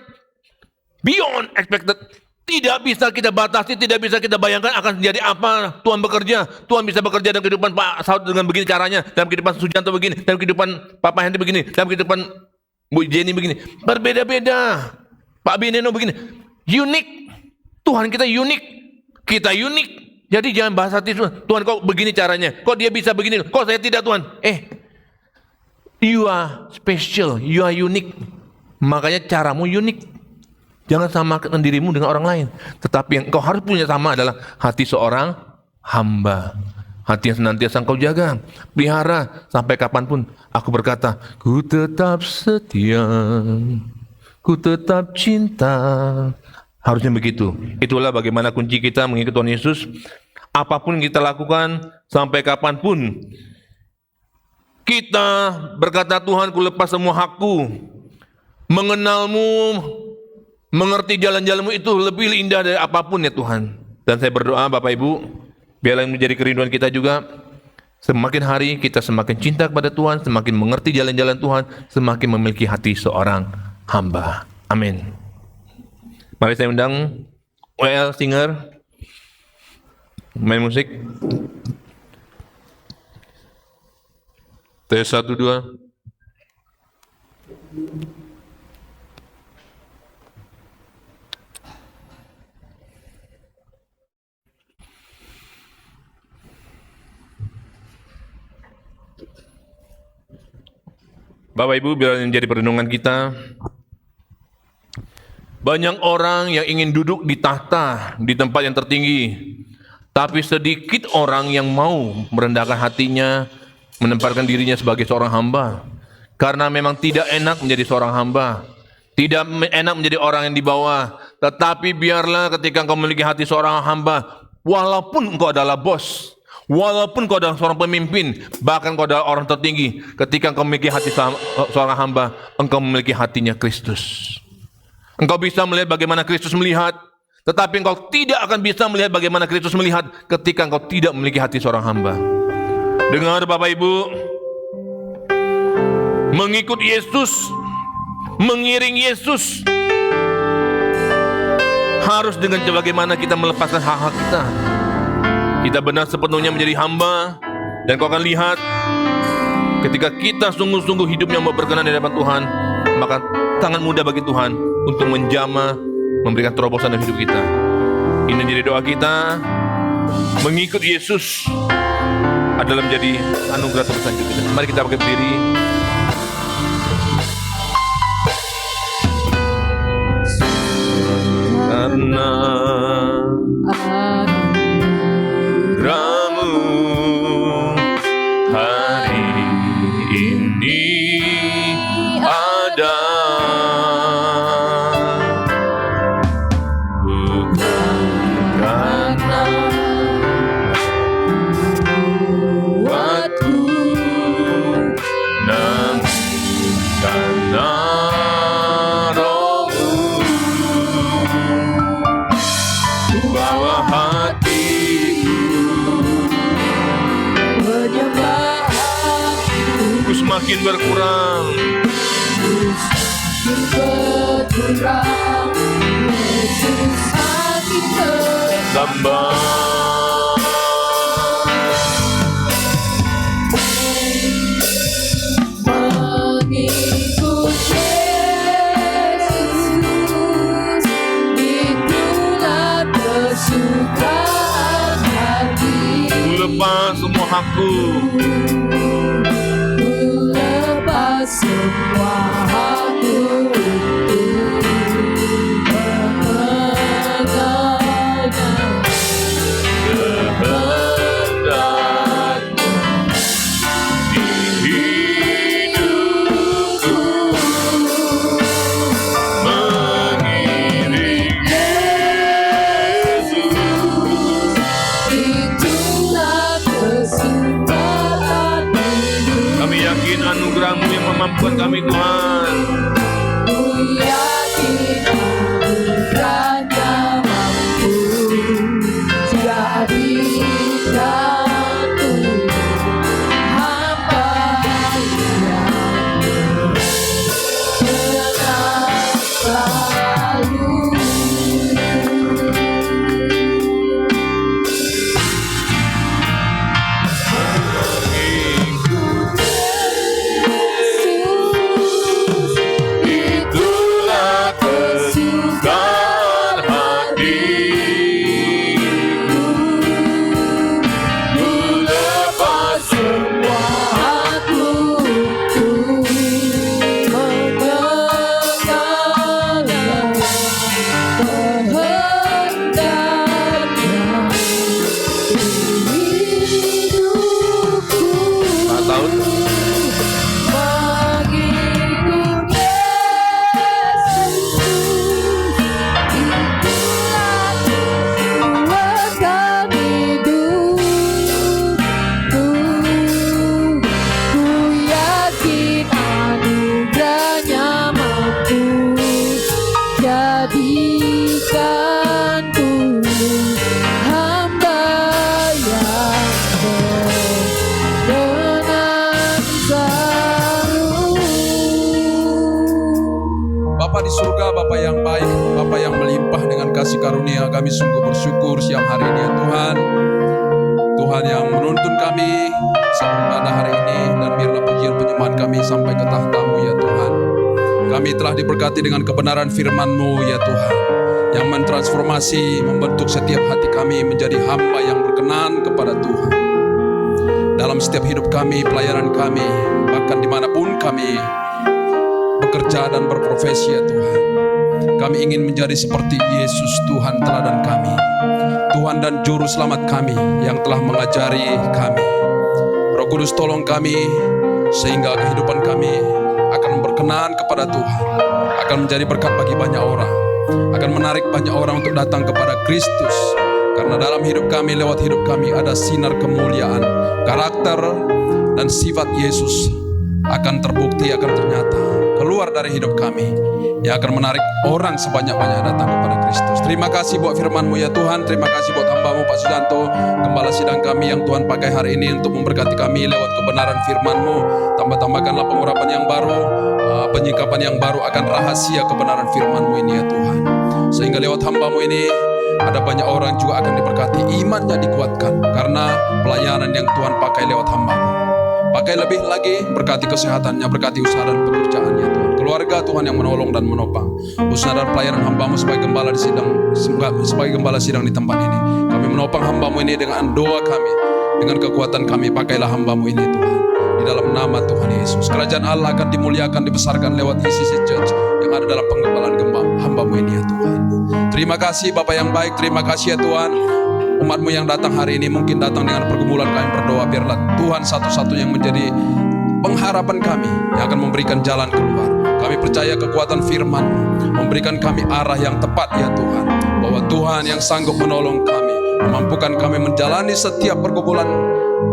Beyond expected. Tidak bisa kita batasi, tidak bisa kita bayangkan akan terjadi apa Tuhan bekerja. Tuhan bisa bekerja dalam kehidupan Pak Saud dengan begini caranya. Dalam kehidupan Sujanto begini. Dalam kehidupan Papa Henry begini. Dalam kehidupan Bu Jenny begini. Berbeda-beda. Pak Bineno begini. Unik. Tuhan kita unik. Kita unik. Jadi jangan bahas hati Tuhan kok begini caranya. Kok dia bisa begini. Kok saya tidak Tuhan. You are special. You are unique. Makanya caramu unik. Jangan samakan dirimu dengan orang lain. Tetapi yang kau harus punya sama adalah hati seorang hamba. Hati yang senantiasa engkau jaga, pelihara sampai kapanpun. Aku berkata, ku tetap setia, ku tetap cinta. Harusnya begitu. Itulah bagaimana kunci kita mengikuti Tuhan Yesus. Apapun yang kita lakukan, sampai kapanpun kita berkata, Tuhan, ku lepas semua hakku. Mengenalmu, mengerti jalan-jalanmu itu lebih indah dari apapun ya Tuhan. Dan saya berdoa Bapak Ibu, biarlah yang menjadi kerinduan kita juga, semakin hari kita semakin cinta kepada Tuhan, semakin mengerti jalan-jalan Tuhan, semakin memiliki hati seorang hamba. Amin. Mari saya undang WL Singer main musik. Tes 1 2. Bapak Ibu, biar menjadi perenungan kita. Banyak orang yang ingin duduk di tahta, di tempat yang tertinggi, tapi sedikit orang yang mau merendahkan hatinya, menempatkan dirinya sebagai seorang hamba. Karena memang tidak enak menjadi seorang hamba, tidak enak menjadi orang yang di bawah. Tetapi biarlah ketika engkau memiliki hati seorang hamba, walaupun engkau adalah bos, walaupun engkau adalah seorang pemimpin, bahkan engkau adalah orang tertinggi, ketika engkau memiliki hati seorang hamba, engkau memiliki hatinya Kristus. Engkau bisa melihat bagaimana Kristus melihat, tetapi engkau tidak akan bisa melihat bagaimana Kristus melihat ketika engkau tidak memiliki hati seorang hamba. Dengar Bapak Ibu, mengikut Yesus, mengiring Yesus, harus dengan bagaimana kita melepaskan hak-hak kita. Kita benar sepenuhnya menjadi hamba, dan kau akan lihat ketika kita sungguh-sungguh hidupnya mau berkenan di hadapan Tuhan, maka sangat mudah bagi Tuhan untuk menjamah, memberikan terobosan dalam hidup kita. Ini jadi doa kita. Mengikut Yesus adalah menjadi anugerah terbesar hidup kita. Mari kita berdiri. Karena anugerahmu hari ini ada, bukan karena kuatku, namun karena Roh-Mu. Bawa hatiku menyembah, ku semakin berkurang, berkurang, Yesus makin tambah. mengikut Yesus, itulah kesukaan hati. Ku lepas semua hakku, Ku lepas semua hakku untuk mengenalnya, kehendak di hidupku, mengiring Yesus. itulah kesukaan hidup. Kami yakin anugerah-Mu yang memampukan kami, Tuhan. Ku yakin anugerahnya mampu jadikanku hamba yang tenang selalu. Yesus, Itulah kesukaan hatiku. Ku lepas semua aku untuk mengenalnya, kehendaknya di hidupku. 4 tahun. Mengikut Yesus, itulah kekuatan hidupku. Ku yakin anugerahnya mampu jadikanku hamba yang dengan selalu. Bapa di surga, Bapa yang baik, Bapa yang melimpah dengan kasih karunia, kami sungguh bersyukur siang hari ini ya Tuhan. Tuhan yang menuntun kami saat pada hari ini, dan biarlah pujian penyembahan kami sampai ke tahta-Mu ya Tuhan. Kami telah diberkati dengan kebenaran firman-Mu ya Tuhan, yang mentransformasi, membentuk setiap hati kami menjadi hamba yang berkenan kepada Tuhan. Dalam setiap hidup kami, pelayanan kami, bahkan dimanapun kami bekerja dan berprofesi ya Tuhan. Kami ingin menjadi seperti Yesus Tuhan teladan kami, Tuhan dan Juru Selamat kami yang telah mengajari kami. Roh Kudus tolong kami sehingga kehidupan kami akan berkenan kepada Tuhan, akan menjadi berkat bagi banyak orang, akan menarik banyak orang untuk datang kepada Kristus. Karena dalam hidup kami, lewat hidup kami ada sinar kemuliaan, karakter dan sifat Yesus akan terbukti, akan ternyata keluar dari hidup kami, yang akan menarik orang sebanyak-banyaknya datang kepada Kristus. Terima kasih buat firman-Mu ya Tuhan. Terima kasih buat hamba-Mu Pak Sujanto, Gembala sidang kami yang Tuhan pakai hari ini untuk memberkati kami lewat kebenaran firman-Mu. Tambah-tambahkanlah pengurapan yang baru, penyikapan yang baru akan rahasia kebenaran firman-Mu ini ya Tuhan. Sehingga lewat hamba-Mu ini ada banyak orang juga akan diberkati, imannya dikuatkan karena pelayanan yang Tuhan pakai lewat hamba-Mu. Pakai lebih lagi, berkati kesehatannya, berkati usaha dan pekerjaannya Tuhan. Keluarga Tuhan yang menolong dan menopang. Usaha dan pelayanan hamba-Mu sebagai gembala sidang di tempat ini. Kami menopang hamba-Mu ini dengan doa kami, dengan kekuatan kami. Pakailah hamba-Mu ini Tuhan. Di dalam nama Tuhan Yesus. Kerajaan Allah akan dimuliakan, dibesarkan lewat ICC Church yang ada dalam penggembalaan hamba-Mu ini ya Tuhan. Terima kasih Bapa yang baik, terima kasih ya Tuhan. Umat-Mu yang datang hari ini mungkin datang dengan pergumulan, kami berdoa biarlah Tuhan satu-satu yang menjadi pengharapan kami, yang akan memberikan jalan keluar. Kami percaya kekuatan firman-Mu memberikan kami arah yang tepat ya Tuhan, bahwa Tuhan yang sanggup menolong kami, memampukan kami menjalani setiap pergumulan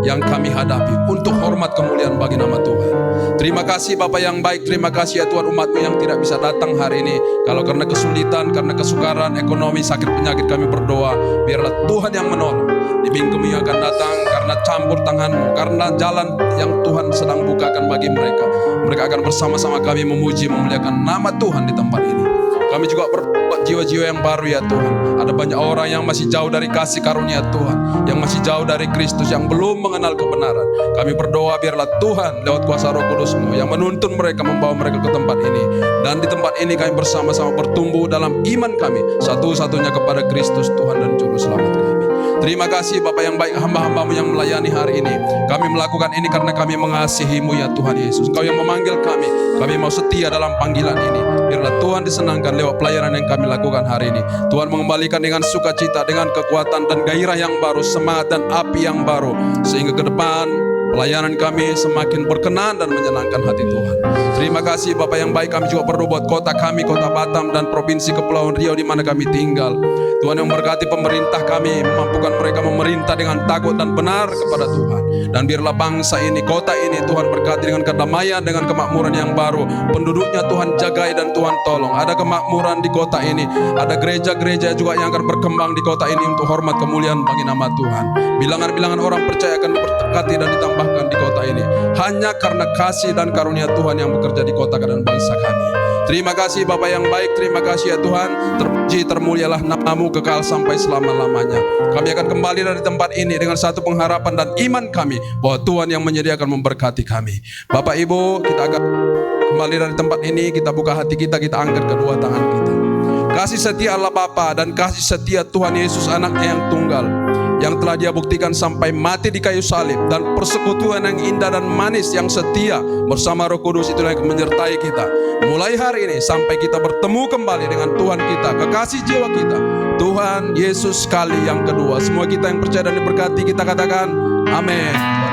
yang kami hadapi untuk hormat kemuliaan bagi nama Tuhan. Terima kasih Bapa yang baik, terima kasih ya Tuhan, umat-Mu yang tidak bisa datang hari ini kalau karena kesulitan, karena kesukaran, ekonomi, sakit, penyakit, kami berdoa biarlah Tuhan yang menolong. Di minggu yang akan datang, karena campur tangan-Mu, karena jalan yang Tuhan sedang bukakan bagi mereka, mereka akan bersama-sama kami memuji, memuliakan nama Tuhan di tempat ini. Kami juga berbuat jiwa-jiwa yang baru ya Tuhan. Ada banyak orang yang masih jauh dari kasih karunia Tuhan, yang masih jauh dari Kristus, yang belum mengenal kebenaran. Kami berdoa biarlah Tuhan lewat kuasa Roh Kudus-Mu yang menuntun mereka, membawa mereka ke tempat ini. Dan di tempat ini kami bersama-sama bertumbuh dalam iman kami, satu-satunya kepada Kristus Tuhan dan Juru Selamat kami. Terima kasih Bapa yang baik, hamba-hamba-Mu yang melayani hari ini. Kami melakukan ini karena kami mengasihi-Mu ya Tuhan Yesus. Engkau yang memanggil kami mau setia dalam panggilan ini. Biarlah Tuhan disenangkan lewat pelayanan yang kami lakukan hari ini. Tuhan mengembalikan dengan sukacita, dengan kekuatan dan gairah yang baru, semangat dan api yang baru, sehingga ke depan pelayanan kami semakin berkenan dan menyenangkan hati Tuhan. Terima kasih Bapa yang baik. Kami juga berdoa buat kota kami, kota Batam dan provinsi Kepulauan Riau di mana kami tinggal. Tuhan yang memberkati pemerintah kami, memampukan mereka memerintah dengan takut dan benar kepada Tuhan. Dan biarlah bangsa ini, kota ini Tuhan berkati dengan kedamaian, dengan kemakmuran yang baru. Penduduknya Tuhan jagai dan Tuhan tolong. Ada kemakmuran di kota ini, ada gereja-gereja juga yang akan berkembang di kota ini untuk hormat kemuliaan bagi nama Tuhan. Bilangan-bilangan orang percaya akan diberkati dan ditambahkan di kota ini, hanya karena kasih dan karunia Tuhan yang bekerja di kota dan bangsa kami. Terima kasih Bapa yang baik, terima kasih ya Tuhan. Terpuji termulialah nama-Mu kekal sampai selama-lamanya. Kami akan kembali dari tempat ini dengan satu pengharapan dan iman kami bahwa Tuhan yang menyediakan memberkati kami. Bapak Ibu, kita akan kembali dari tempat ini, kita buka hati kita angkat kedua tangan kita. Kasih setia Allah Bapa dan kasih setia Tuhan Yesus anaknya yang tunggal, yang telah Dia buktikan sampai mati di kayu salib, dan persekutuan yang indah dan manis yang setia bersama Roh Kudus itulah yang menyertai kita mulai hari ini sampai kita bertemu kembali dengan Tuhan kita, kekasih jiwa kita, Tuhan Yesus kali yang kedua. Semua kita yang percaya dan diberkati, kita katakan amin.